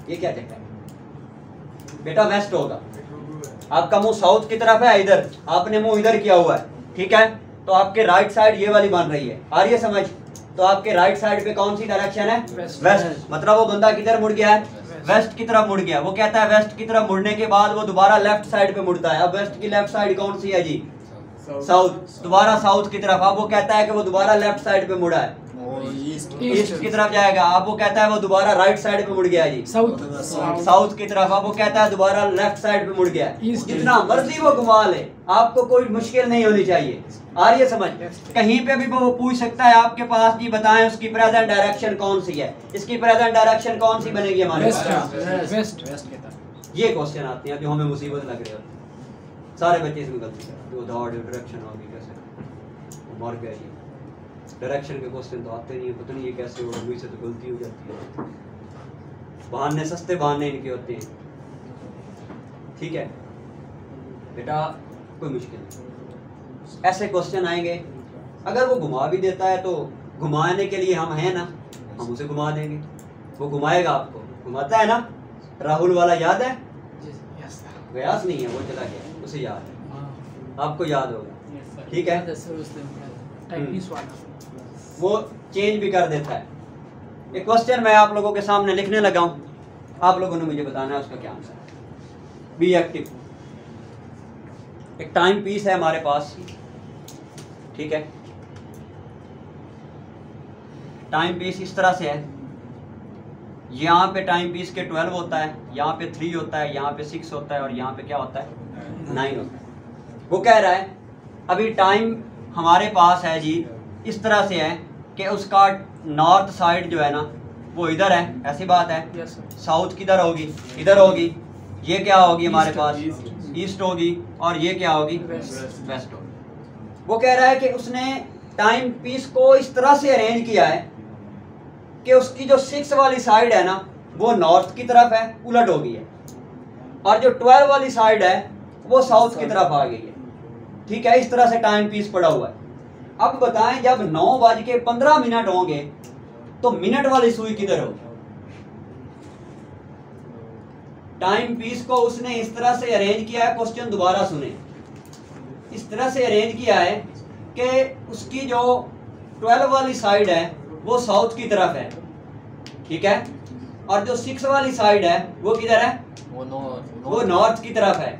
ये क्या चक्कर है बेटा, वेस्ट होगा। आपका मुंह साउथ की तरफ है, इधर आपने मुंह इधर किया हुआ है, ठीक है। तो आपके राइट साइड ये वाली बन रही है, आ रही है समझ? तो आपके राइट साइड पे कौन सी डायरेक्शन है, वेस्ट। मतलब वो बंदा किधर मुड़ गया है, वेस्ट की तरफ मुड़ गया। वो कहता है वेस्ट की तरफ मुड़ने के बाद वो दोबारा लेफ्ट साइड पे मुड़ता है। अब वेस्ट की लेफ्ट साइड कौन सी है जी, साउथ। दोबारा साउथ की तरफ। अब वो कहता है कि वो दोबारा लेफ्ट साइड पे मुड़ा है, ईस्ट की तरफ जाएगा। अब वो कहता है वो दोबारा राइट साइड पे मुड़ गया है जी, साउथ की तरफ। अब वो कहता है दोबारा लेफ्ट साइड पे मुड़ गया है। जितना मर्जी वो घुमा ले, आपको कोई मुश्किल नहीं होनी चाहिए। आ रही है समझ? कहीं पे भी वो पूछ सकता है आपके पास, जी बताएं उसकी प्रेजेंट डायरेक्शन कौन सी है, इसकी प्रेजेंट डायरेक्शन कौन सी बनेगी हमारे पास, वेस्ट। ये क्वेश्चन आते हैं जो हमें मुसीबत लग रही है। सारे बच्चे इसमें गलती करते हैं, दौड़ डायरेक्शन होगी कैसे, मर गया ये। डायरेक्शन के क्वेश्चन तो आते नहीं है, पता नहीं ये कैसे होगा, मुझसे से तो गलती हो जाती है। बहाने, सस्ते बहाने इनके होते हैं, ठीक है बेटा, कोई मुश्किल नहीं। ऐसे क्वेश्चन आएंगे, अगर वो घुमा भी देता है तो घुमाने के लिए हम हैं ना, हम उसे घुमा देंगे, वो घुमाएगा आपको। घुमाता है ना, राहुल वाला याद है? व्यास नहीं है, वो चला गया, उसे याद है, आपको याद होगा, ठीक है। वो चेंज भी कर देता है। एक क्वेश्चन मैं आप लोगों के सामने लिखने लगा हूं, आप लोगों ने मुझे बताना है उसका क्या आंसर है। Be active. एक टाइम पीस है हमारे पास, ठीक है। टाइम पीस इस तरह से है, यहाँ पे टाइम पीस के 12 होता है, यहाँ पे 3 होता है, यहाँ पे 6 होता है और यहाँ पे क्या होता है, 9 होता है। वो कह रहा है अभी टाइम हमारे पास है जी, इस तरह से है कि उसका नॉर्थ साइड जो है ना वो इधर है, ऐसी बात है। साउथ किधर होगी, इधर होगी। ये क्या होगी हमारे पास, ईस्ट होगी, और ये क्या होगी, वेस्ट होगी। वो कह रहा है कि उसने टाइम पीस को इस तरह से अरेंज किया है कि उसकी जो 6 वाली साइड है ना वो नॉर्थ की तरफ है, उलट हो गई है, और जो 12 वाली साइड है वो साउथ की तरफ आ गई है, ठीक है। इस तरह से टाइम पीस पड़ा हुआ है। अब बताएं जब 9:15 होंगे तो मिनट वाली सुई किधर होगी? टाइम पीस को उसने इस तरह से अरेंज किया है, क्वेश्चन दोबारा सुने, इस तरह से अरेंज किया है कि उसकी जो 12 वाली साइड है वो साउथ की तरफ है, ठीक है, और जो 6 वाली साइड है वो किधर है, वो नॉर्थ की तरफ है।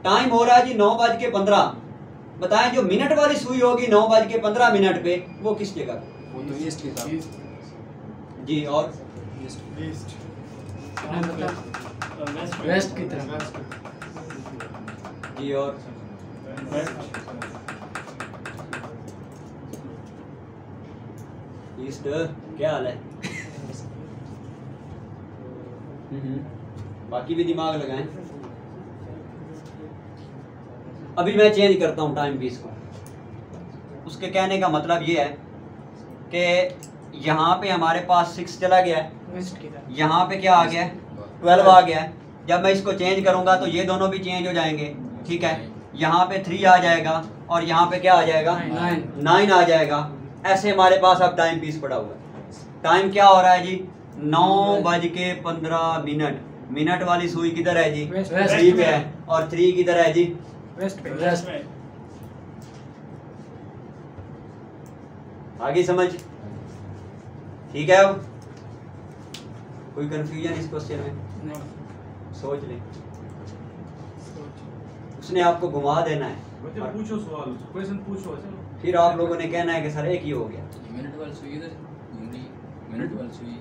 टाइम हो रहा है जी 9:15। बताएं जो मिनट वाली सुई होगी 9:15 पे वो किस जगह, वो तो ईस्ट की तरफ जी, और वेस्ट की तरफ जी, और ईस्ट। क्या हाल है? बाकी भी दिमाग लगाएं। अभी मैं चेंज करता हूँ टाइम पीस को। उसके कहने का मतलब ये है कि यहाँ पे हमारे पास 6 चला गया है, यहाँ पे क्या आ गया है, 12 आ गया है। जब मैं इसको चेंज करूँगा तो ये दोनों भी चेंज हो जाएंगे, ठीक है। यहाँ पे 3 आ जाएगा और यहाँ पे क्या आ जाएगा, 9 आ जाएगा। ऐसे हमारे पास अब टाइम पीस पड़ा हुआ है। टाइम क्या हो रहा है जी? 9:15। मिनट वाली सुई किधर है जी? वेस्ट। 3 पे है। और 3 किधर है जी? वेस्ट पे। वेस्ट में। आगे समझ? ठीक है। अब कोई कंफ्यूजन इस क्वेश्चन में? सोच ले। उसने आपको घुमा देना है बच्चे और पूछो सवाल, क्वेश्चन पूछो। चलो फिर आप लोगों ने कहना है कि सर एक ही हो गया। मिनट वाली सुई इधर घूम रही है, मिनट वाली सुई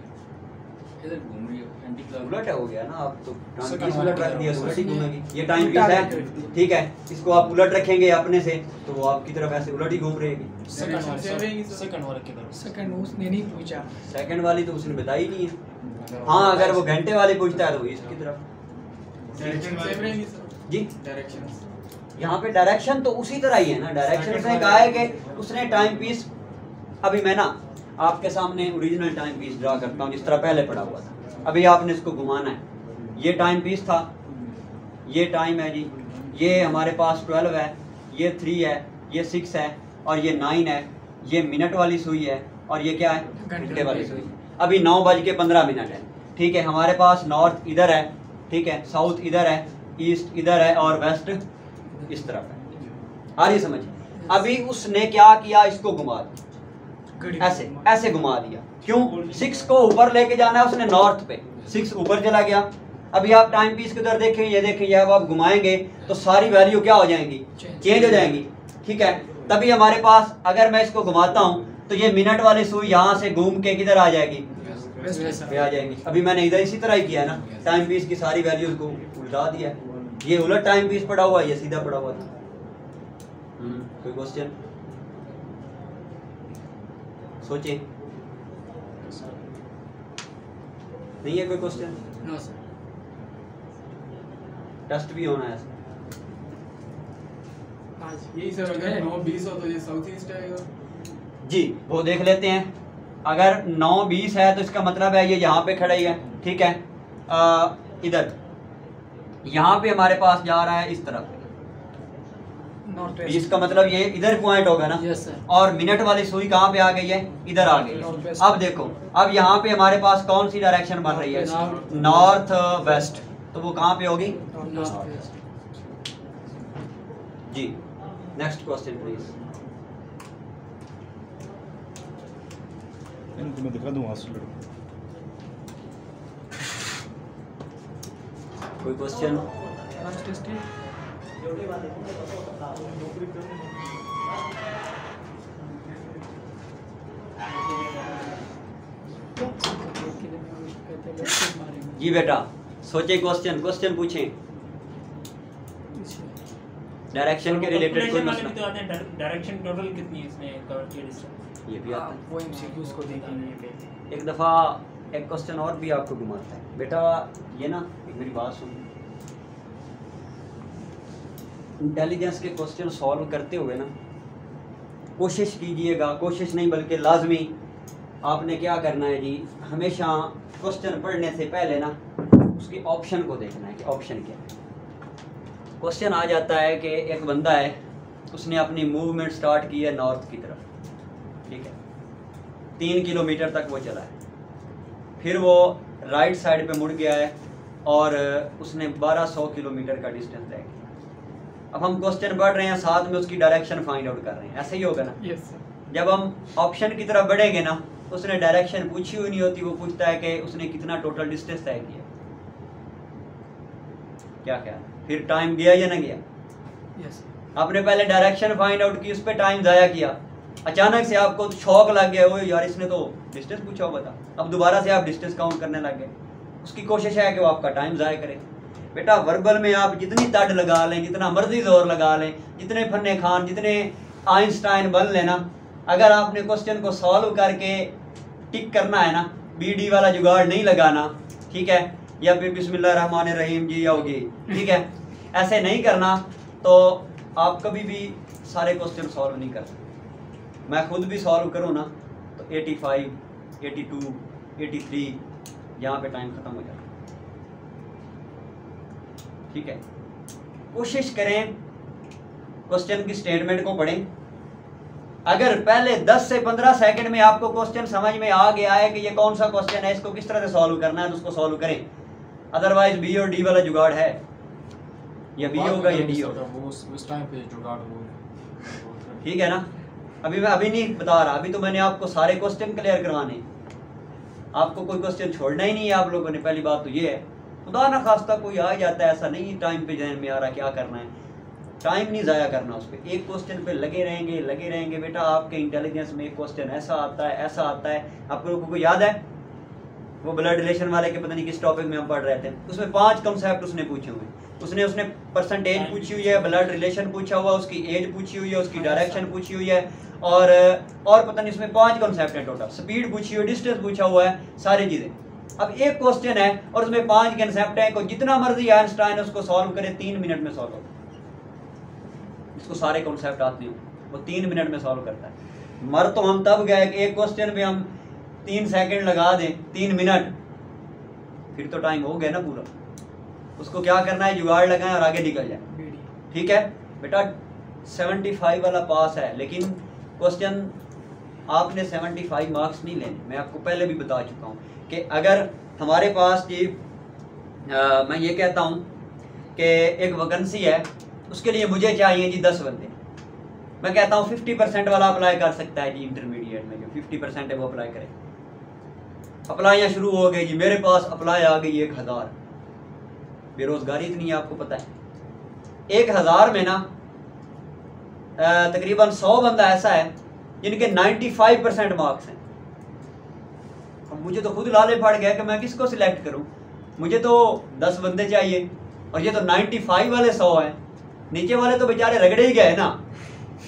इधर घूम रही है, एंटी क्लॉक उलट हो गया ना। आप तो टाइम Second पीस उलट रख दिया, वाला। उलट ही घूमेगी। ये टाइम पीस है, ठीक है। इसको आप उलट रखेंगे अपने से तो वो आपकी तरफ ऐसे उलट ही घूम रहेगी। सेकंड वाले की तरफ। सेकंड उसने नहीं पूछा। सेकंड वाली तो उसने बताई नहीं है। हाँ, अगर वो घंटे वाली पूछता है तो इसकी तरफ जी। यहाँ पे डायरेक्शन तो उसी तरह ही है ना। डायरेक्शन उसने कहा है कि उसने टाइम पीस, अभी मैं ना आपके सामने ओरिजिनल टाइम पीस ड्रा करता हूँ जिस तरह पहले पड़ा हुआ था। अभी आपने इसको घुमाना है। ये टाइम पीस था, ये टाइम है जी, ये हमारे पास 12 है, ये 3 है, ये 6 है और ये 9 है। ये मिनट वाली सुई है और ये क्या है? घंटे वाली सुई। अभी 9:15 है, ठीक है। हमारे पास नॉर्थ इधर है, ठीक है, साउथ इधर है, ईस्ट इधर है और वेस्ट इस तरफ है। आ रही समझ? अभी उसने क्या किया? इसको घुमा दिया, ऐसे ऐसे घुमा दिया। क्यों? 6 को ऊपर लेके जाना है उसने, नॉर्थ पे। 6 ऊपर चला गया। अभी आप टाइम पीस के उधर देखें, ये देखें, अब आप घुमाएंगे तो सारी वैल्यू क्या हो जाएंगी? चेंज हो जाएंगी, ठीक है। तभी हमारे पास अगर मैं इसको घुमाता हूँ तो ये मिनट वाली सुई यहाँ से घूम के किधर आ जाएगी? पे आ जाएंगी। अभी मैंने इधर इसी तरह ही किया है ना, टाइम पीस की सारी वैल्यूज को उल्टा दिया। ये उलट टाइम पीस पड़ा हुआ है, ये सीधा पड़ा हुआ था। कोई क्वेश्चन? सोचिए। नहीं है कोई क्वेश्चन? No sir. टेस्ट भी होना है। यही सर, अगर 9:20 हो तो ये साउथ ईस्ट आएगा जी, वो देख लेते हैं। अगर 9:20 है तो इसका मतलब है ये यहाँ पे खड़े ही है, ठीक है। इधर यहाँ पे हमारे पास जा रहा है इस तरफ, नॉर्थ इसका मतलब ये इधर पॉइंट होगा ना। Yes sir. और मिनट वाली सुई कहाँ पे आ गई है? इधर आ गई है। अब देखो, अब यहाँ पे हमारे पास कौन सी डायरेक्शन बन रही है? North west. तो वो कहाँ पे होगी? जी। Next question please. इनको मैं दिखा दूँ वहाँ से लड़को। कोई क्वेश्चन? जी बेटा, सोचे क्वेश्चन, क्वेश्चन पूछें। डायरेक्शन के रिलेटेड कोई मसला? डायरेक्शन टोटल कितनी है इसमें कवर की डिस्टेंस? ये भी आता है। वो एमसीक्यूज को देखेंगे। एक दफ़ा एक क्वेश्चन और भी आपको घुमाता है बेटा। ये ना, एक मेरी बात सुन। इंटेलिजेंस के क्वेश्चन सॉल्व करते हुए ना कोशिश कीजिएगा, कोशिश नहीं बल्कि लाजमी आपने क्या करना है जी, हमेशा क्वेश्चन पढ़ने से पहले ना उसके ऑप्शन को देखना है कि ऑप्शन क्या है। क्वेश्चन आ जाता है कि एक बंदा है, उसने अपनी मूवमेंट स्टार्ट की है नॉर्थ की तरफ, ठीक है। 3 किलोमीटर तक वो चला है, फिर वो राइट साइड पे मुड़ गया है और उसने 1200 किलोमीटर का डिस्टेंस तय किया। अब हम क्वेश्चन पढ़ रहे हैं, साथ में उसकी डायरेक्शन फाइंड आउट कर रहे हैं, ऐसे ही होगा ना। Yes sir. जब हम ऑप्शन की तरफ बढ़ेंगे ना, उसने डायरेक्शन पूछी हुई नहीं होती, वो पूछता है कि उसने कितना टोटल डिस्टेंस तय किया। क्या क्या फिर टाइम गया या ना गया? यस। आपने पहले डायरेक्शन फाइंड आउट की, उस पर टाइम ज़ाया किया, अचानक से आपको शौक लग गया, वो यार इसने तो डिस्टेंस पूछा हुआ था, अब दोबारा से आप डिस्टेंस काउंट करने लग गए। उसकी कोशिश है कि वो आपका टाइम ज़ाया करे। बेटा वर्बल में आप जितनी तड़ लगा लें, जितना मर्जी जोर लगा लें, जितने फन्ने खान, जितने आइंस्टाइन बन लेना, अगर आपने क्वेश्चन को सॉल्व करके टिक करना है ना, BD वाला जुगाड़ नहीं लगाना, ठीक है, या फिर बिस्मिल्लाहिर्रहमानिर्रहीम जी आओगे, ठीक है, ऐसे नहीं करना तो आप कभी भी सारे क्वेश्चन सॉल्व नहीं कर सकते। मैं खुद भी सॉल्व करूँ ना तो 85, 82, 83 यहाँ पे टाइम ख़त्म हो जाता है, ठीक है। कोशिश करें क्वेश्चन की स्टेटमेंट को पढ़ें, अगर पहले 10 से 15 सेकंड में आपको क्वेश्चन समझ में आ गया है कि ये कौन सा क्वेश्चन है, इसको किस तरह से सॉल्व करना है, तो उसको सॉल्व करें। अदरवाइज बी और डी वाला जुगाड़ है, या बी होगा या डी होगा। वो उस टाइम पे जुगाड़ हो। ठीक है ना। अभी मैं अभी नहीं बता रहा, अभी तो मैंने आपको सारे क्वेश्चन क्लियर करवाने, आपको कोई क्वेश्चन छोड़ना ही नहीं है आप लोगों ने। पहली बात तो ये है, खुदा ना खास्ता कोई आ जाता है, ऐसा नहीं टाइम पे जहन में आ रहा क्या करना है, टाइम नहीं ज़ाया करना उस पर। एक क्वेश्चन पे लगे रहेंगे बेटा। आपके इंटेलिजेंस में एक क्वेश्चन ऐसा आता है। आप लोगों को याद है वो ब्लड रिलेशन वाले के पता नहीं किस टॉपिक में हम पढ़ रहे थे, उसमें 5 कॉन्सेप्ट उसने पूछे हुए। उसने परसेंटेज पूछी हुई है, ब्लड रिलेशन पूछा हुआ, उसकी एज पूछी हुई है, उसकी डायरेक्शन पूछी हुई है, और पता नहीं उसमें 5 कॉन्सेप्ट है टोटल। स्पीड पूछी हुई, डिस्टेंस पूछा हुआ है, सारी चीज़ें। अब एक क्वेश्चन है और उसमें 5 कॉन्सेप्ट है, को जितना मर्जी आइंस्टाइन उसको सॉल्व करे 3 मिनट में सॉल्व होगा। इसको सारे कॉन्सेप्ट आते हैं, वो 3 मिनट में सॉल्व करता है। मर तो हम तब गए कि एक क्वेश्चन पे हम 3 सेकंड लगा दें, 3 मिनट, फिर तो टाइम हो गया ना पूरा। उसको क्या करना है, जुगाड़ लगाएं और आगे निकल जाए। ठीक है बेटा, 75 वाला पास है, लेकिन क्वेश्चन आपने 75 मार्क्स नहीं लेने। मैं आपको पहले भी बता चुका हूँ कि अगर हमारे पास जी मैं ये कहता हूँ कि एक वैकेंसी है, उसके लिए मुझे चाहिए जी 10 बंदे। मैं कहता हूँ 50% वाला अप्लाई कर सकता है जी, इंटरमीडिएट में जो 50% है वो अप्लाई करे। अप्लाइयाँ शुरू हो गई जी, मेरे पास अप्लाई आ गई 1000। बेरोजगारी इतनी है, आपको पता है। 1000 में ना तकरीबन 100 बंदा ऐसा है जिनके 95% मार्क्स हैं। अब मुझे तो खुद लाले पड़ गया कि मैं किसको सिलेक्ट करूं। मुझे तो 10 बंदे चाहिए और ये तो 95 वाले 100 हैं, नीचे वाले तो बेचारे रगड़े ही गए ना।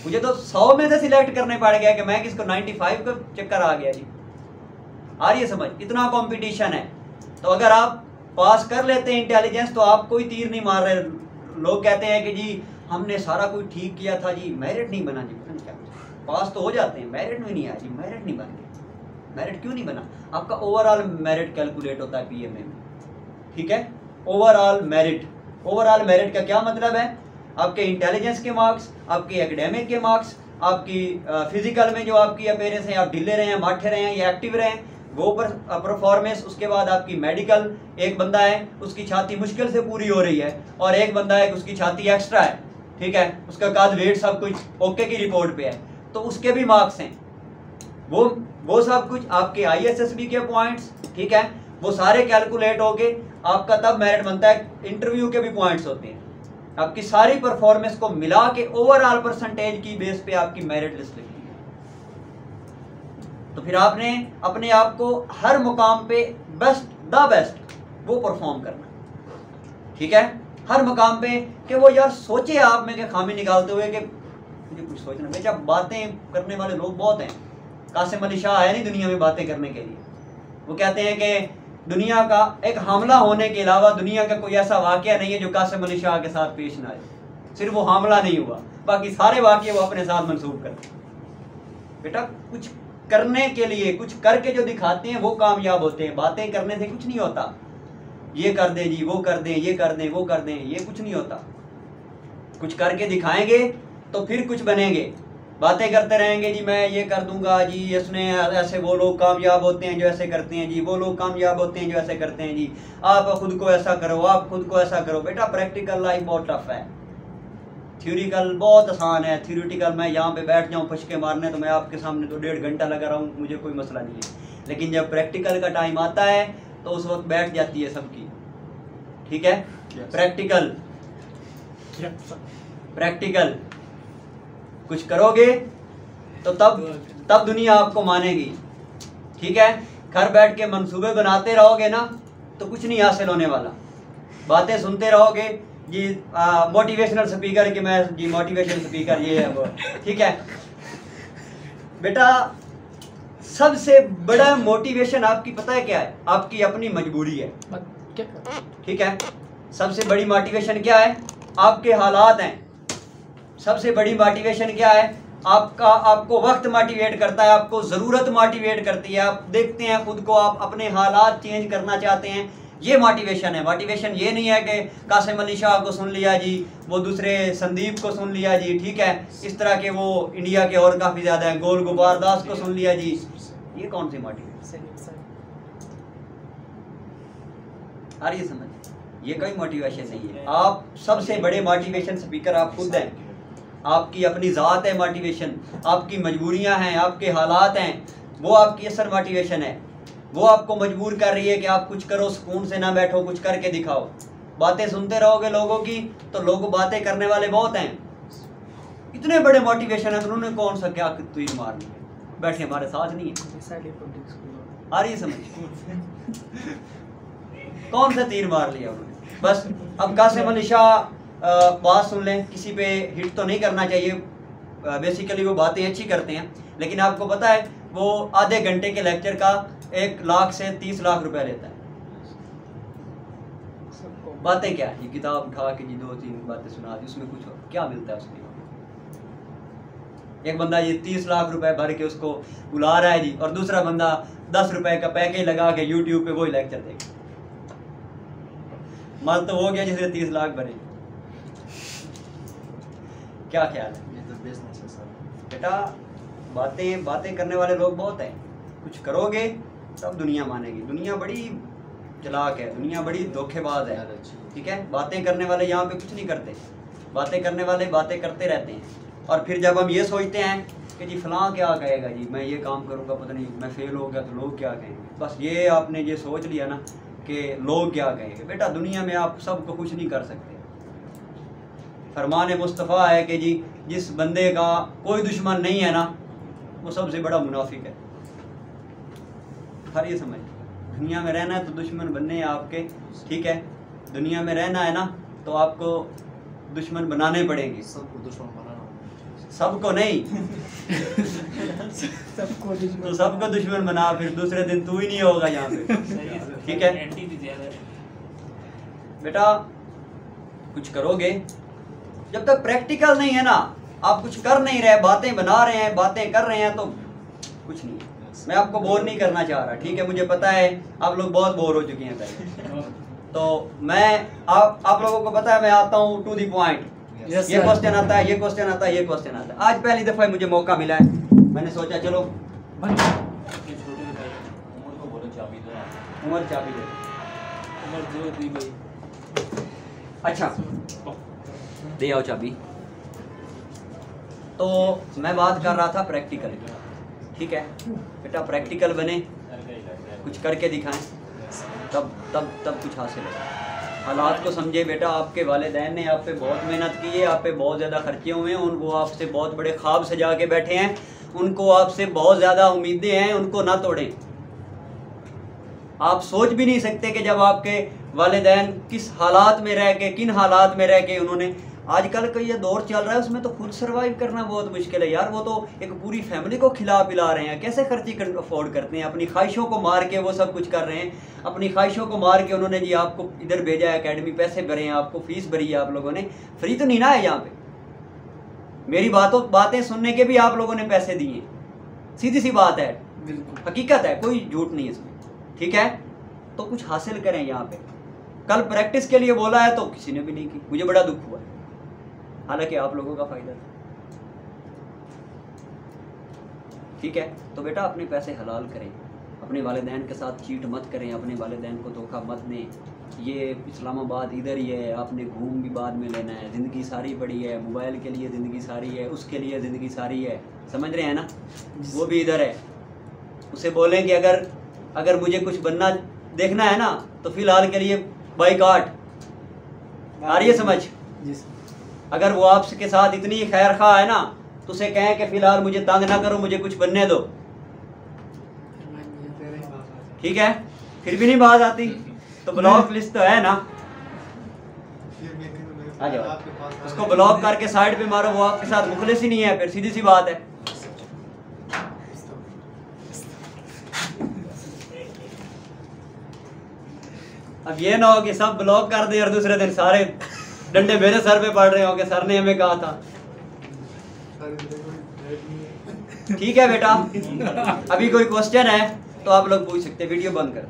मुझे तो 100 में से सिलेक्ट करने पड़ गया कि मैं किसको, 95 का चक्कर आ गया जी। आ रही है समझ, इतना कंपटीशन है। तो अगर आप पास कर लेते हैं इंटेलिजेंस तो आप कोई तीर नहीं मार रहे। लोग कहते हैं कि जी हमने सारा कुछ ठीक किया था जी, मेरिट नहीं बना जी। पता नहीं क्या, पास तो हो जाते हैं, मेरिट में नहीं आया जी, मेरिट नहीं बन गया। मेरिट क्यों नहीं बना? आपका ओवरऑल मेरिट कैलकुलेट होता है पीएमए में। ठीक है, ओवरऑल मेरिट। ओवरऑल मेरिट का क्या मतलब है? आपके इंटेलिजेंस के मार्क्स, आपके एकेडमिक के मार्क्स, आपकी फिजिकल में जो आपकी अपीयरेंस है, आप ढीले रहे हैं, माठे रहे हैं या एक्टिव रहे हैं, वो पर परफॉर्मेंस। उसके बाद आपकी मेडिकल, एक बंदा है उसकी छाती मुश्किल से पूरी हो रही है और एक बंदा है उसकी छाती एक्स्ट्रा है, ठीक है, उसका कद वेट सब कुछ ओके की रिपोर्ट पे है, तो उसके भी मार्क्स हैं। वो सब कुछ आपके ISSB के पॉइंट्स, ठीक है, वो सारे कैलकुलेट होके आपका तब मेरिट बनता है। इंटरव्यू के भी पॉइंट्स होते हैं, आपकी सारी परफॉर्मेंस को मिला के ओवरऑल परसेंटेज की बेस पे आपकी मेरिट लिस्ट लिखी है। तो फिर आपने अपने आप को हर मुकाम पे बेस्ट वो परफॉर्म करना। ठीक है, हर मुकाम पे कि वो यार सोचे आप में के खामी निकालते हुए कि मुझे कुछ सोचना। बेचा बातें करने वाले लोग बहुत हैं। कासिम अली शाह है नहीं दुनिया में बातें करने के लिए। वो कहते हैं कि दुनिया का एक हमला होने के अलावा दुनिया का कोई ऐसा वाकया नहीं है जो कासिम अली शाह के साथ पेश ना आए। सिर्फ वो हमला नहीं हुआ, बाकी सारे वाकये वो अपने साथ मंसूब करते हैं। बेटा कुछ करने के लिए, कुछ करके जो दिखाते हैं वो कामयाब होते हैं। बातें करने से कुछ नहीं होता। ये कर दें जी, वो कर दें, ये कर दें, वो कर दें, ये कुछ नहीं होता। कुछ करके दिखाएंगे तो फिर कुछ बनेंगे। बातें करते रहेंगे जी मैं ये कर दूंगा जी, इसने ऐसे, वो लोग कामयाब होते हैं जो ऐसे करते हैं जी, वो लोग कामयाब होते हैं जो ऐसे करते हैं जी, आप खुद को ऐसा करो, आप खुद को ऐसा करो। बेटा प्रैक्टिकल लाइफ बहुत टफ है, थ्योरिकल बहुत आसान है। थ्योरिटिकल मैं यहाँ पे बैठ जाऊँ फुशके मारने तो मैं आपके सामने तो 1.5 घंटा लगा रहा हूँ, मुझे कोई मसला नहीं है। लेकिन जब प्रैक्टिकल का टाइम आता है तो उस वक्त बैठ जाती है सबकी। ठीक है, प्रैक्टिकल कुछ करोगे तो तब दुनिया आपको मानेगी। ठीक है, घर बैठ के मंसूबे बनाते रहोगे ना तो कुछ नहीं हासिल होने वाला। बातें सुनते रहोगे जी, मोटिवेशनल स्पीकर कि मैं जी मोटिवेशनल स्पीकर ये है वो, ठीक है। बेटा सबसे बड़ा मोटिवेशन आपकी पता है क्या है? आपकी अपनी मजबूरी है। ठीक है, सबसे बड़ी मोटिवेशन क्या है? आपके हालात हैं। सबसे बड़ी मोटिवेशन क्या है? आपको वक्त मोटिवेट करता है, आपको ज़रूरत मोटिवेट करती है। आप देखते हैं खुद को, आप अपने हालात चेंज करना चाहते हैं, ये मोटिवेशन है। मोटिवेशन ये नहीं है कि कासिम अली शाह को सुन लिया जी, वो दूसरे संदीप को सुन लिया जी, ठीक है, इस तरह के वो इंडिया के और काफ़ी ज़्यादा हैं, गोल गुबार दास को सुन लिया जी। ये कौन सी मोटिवेशन आ रही है समझ? ये कोई मोटिवेशन नहीं है। आप सबसे बड़े मोटिवेशन स्पीकर आप खुद हैं। आपकी अपनी ज़ात है मोटिवेशन, आपकी मजबूरियां हैं, आपके हालात हैं, वो आपकी असल मोटिवेशन है। वो आपको मजबूर कर रही है कि आप कुछ करो, सुकून से ना बैठो, कुछ करके दिखाओ। बातें सुनते रहोगे लोगों की तो लोग बातें करने वाले बहुत हैं। इतने बड़े मोटिवेशन है तो उन्होंने कौन सा क्या तीर मार ली, बैठे हमारे साथ नहीं है। आ रही है समझ? कौन सा तीर मार लिया उन्होंने? बस अब कासिम अली शाह बात सुन लें, किसी पे हिट तो नहीं करना चाहिए, बेसिकली वो बातें अच्छी करते हैं, लेकिन आपको पता है वो आधे घंटे के लेक्चर का 1 लाख से 30 लाख रुपए लेता है। बातें क्या है, ये किताब उठा के जी 2-3 बातें सुना दी, उसमें कुछ क्या मिलता है उसमें? एक बंदा ये 30 लाख रुपए भर के उसको बुला रहा है जी, और दूसरा बंदा 10 रुपए का पैकेज लगा के यूट्यूब पे वही लेक्चर देगा। मल तो हो गया जिसने 30 लाख भरे। क्या ख्याल है? ये तो बिजनेस है सर। बेटा बातें करने वाले लोग बहुत हैं, कुछ करोगे तब दुनिया मानेगी। दुनिया बड़ी चालाक है, दुनिया बड़ी धोखेबाज है, ठीक है। बातें करने वाले यहाँ पे कुछ नहीं करते, बातें करने वाले बातें करते रहते हैं, और फिर जब हम ये सोचते हैं कि जी फलां क्या कहेगा जी, मैं ये काम करूँगा, पता नहीं मैं फेल हो गया तो लोग क्या कहेंगे, बस ये आपने ये सोच लिया ना कि लोग क्या कहेंगे। बेटा दुनिया में आप सबको कुछ नहीं कर सकते। फरमान मुस्तफ़ा है कि जी जिस बंदे का कोई दुश्मन नहीं है ना, वो सबसे बड़ा मुनाफिक है। हर ये समझ, दुनिया में रहना है तो दुश्मन बनने हैं आपके, ठीक है। दुनिया में रहना है ना तो आपको दुश्मन बनाने पड़ेंगे। सबको दुश्मन बनाना, सबको नहीं तो सबको दुश्मन बना, फिर दूसरे दिन तू ही नहीं होगा यहाँ पे, ठीक है। बेटा कुछ करोगे, जब तक प्रैक्टिकल नहीं है ना, आप कुछ कर नहीं रहे, बातें बना रहे हैं, बातें कर रहे हैं, तो कुछ नहीं है। मैं आपको बोर नहीं करना चाह रहा, ठीक है, मुझे पता है आप लोग बहुत बोर हो चुके हैं पहले। तो मैं आप लोगों को पता है मैं आता हूँ टू दी पॉइंट। ये क्वेश्चन आता है, ये क्वेश्चन आता है, ये क्वेश्चन आता है। आज पहली दफ़ा मुझे मौका मिला है, मैंने सोचा चलो उमर चाबी दे। अच्छा दे आओ चाबी। तो मैं बात कर रहा था प्रैक्टिकल की, ठीक है बेटा, प्रैक्टिकल बने, कुछ करके दिखाएं, तब तब तब कुछ हासिल होगा। हालात को समझे बेटा, आपके वालिदैन ने आप पे बहुत मेहनत की है, आप पे बहुत ज़्यादा खर्चे हुए हैं, उनको आपसे बहुत बड़े ख्वाब सजा के बैठे हैं, उनको आपसे बहुत ज़्यादा उम्मीदें हैं, उनको ना तोड़ें। आप सोच भी नहीं सकते कि जब आपके वालिदैन किस हालात में रह के, किन हालात में रह के उन्होंने, आजकल का ये दौर चल रहा है उसमें तो खुद सर्वाइव करना बहुत मुश्किल है यार। वो तो एक पूरी फैमिली को खिला पिला रहे हैं, कैसे खर्ची अफोर्ड करते हैं, अपनी ख्वाहिशों को मार के वो सब कुछ कर रहे हैं, अपनी ख्वाहिशों को मार के उन्होंने जी आपको इधर भेजा है, एकेडमी पैसे भरे हैं, आपको फीस भरी है आप लोगों ने, फ्री तो नहीं ना है यहाँ पे। मेरी बातें सुनने के भी आप लोगों ने पैसे दिए, सीधी सी बात है, हकीकत है, कोई झूठ नहीं है इसमें, ठीक है। तो कुछ हासिल करें यहाँ पे। कल प्रैक्टिस के लिए बोला है तो किसी ने भी नहीं की, मुझे बड़ा दुख हुआ, हालांकि आप लोगों का फायदा था, ठीक है। तो बेटा अपने पैसे हलाल करें, अपने वालिदैन के साथ चीट मत करें, अपने वालिदैन को धोखा मत दें। ये इस्लामाबाद इधर ही है, आपने घूम भी बाद में लेना है, ज़िंदगी सारी पड़ी है, मोबाइल के लिए ज़िंदगी सारी है, उसके लिए ज़िंदगी सारी है, समझ रहे हैं ना, वो भी इधर है। उसे बोलें कि अगर मुझे कुछ बनना देखना है ना तो फिलहाल के लिए बाइकाट, आ रही है समझ। अगर वो आपके साथ इतनी खैर खा है ना तो उसे कहें कि फिलहाल मुझे तंग ना करो, मुझे कुछ बनने दो, ठीक है। फिर भी नहीं बात आती तो ब्लॉक लिस्ट तो है ना, आ जाओ, उसको ब्लॉक करके साइड पे मारो, वो आपके साथ मुखलिस ही नहीं है, फिर सीधी सी बात है। अब ये ना हो कि सब ब्लॉक कर दे और दूसरे दिन सारे डंडे मेरे सर पे पड़ रहे हो कि सर ने हमें कहा था। ठीक है बेटा, अभी कोई क्वेश्चन है तो आप लोग पूछ सकते हैं, वीडियो बंद कर।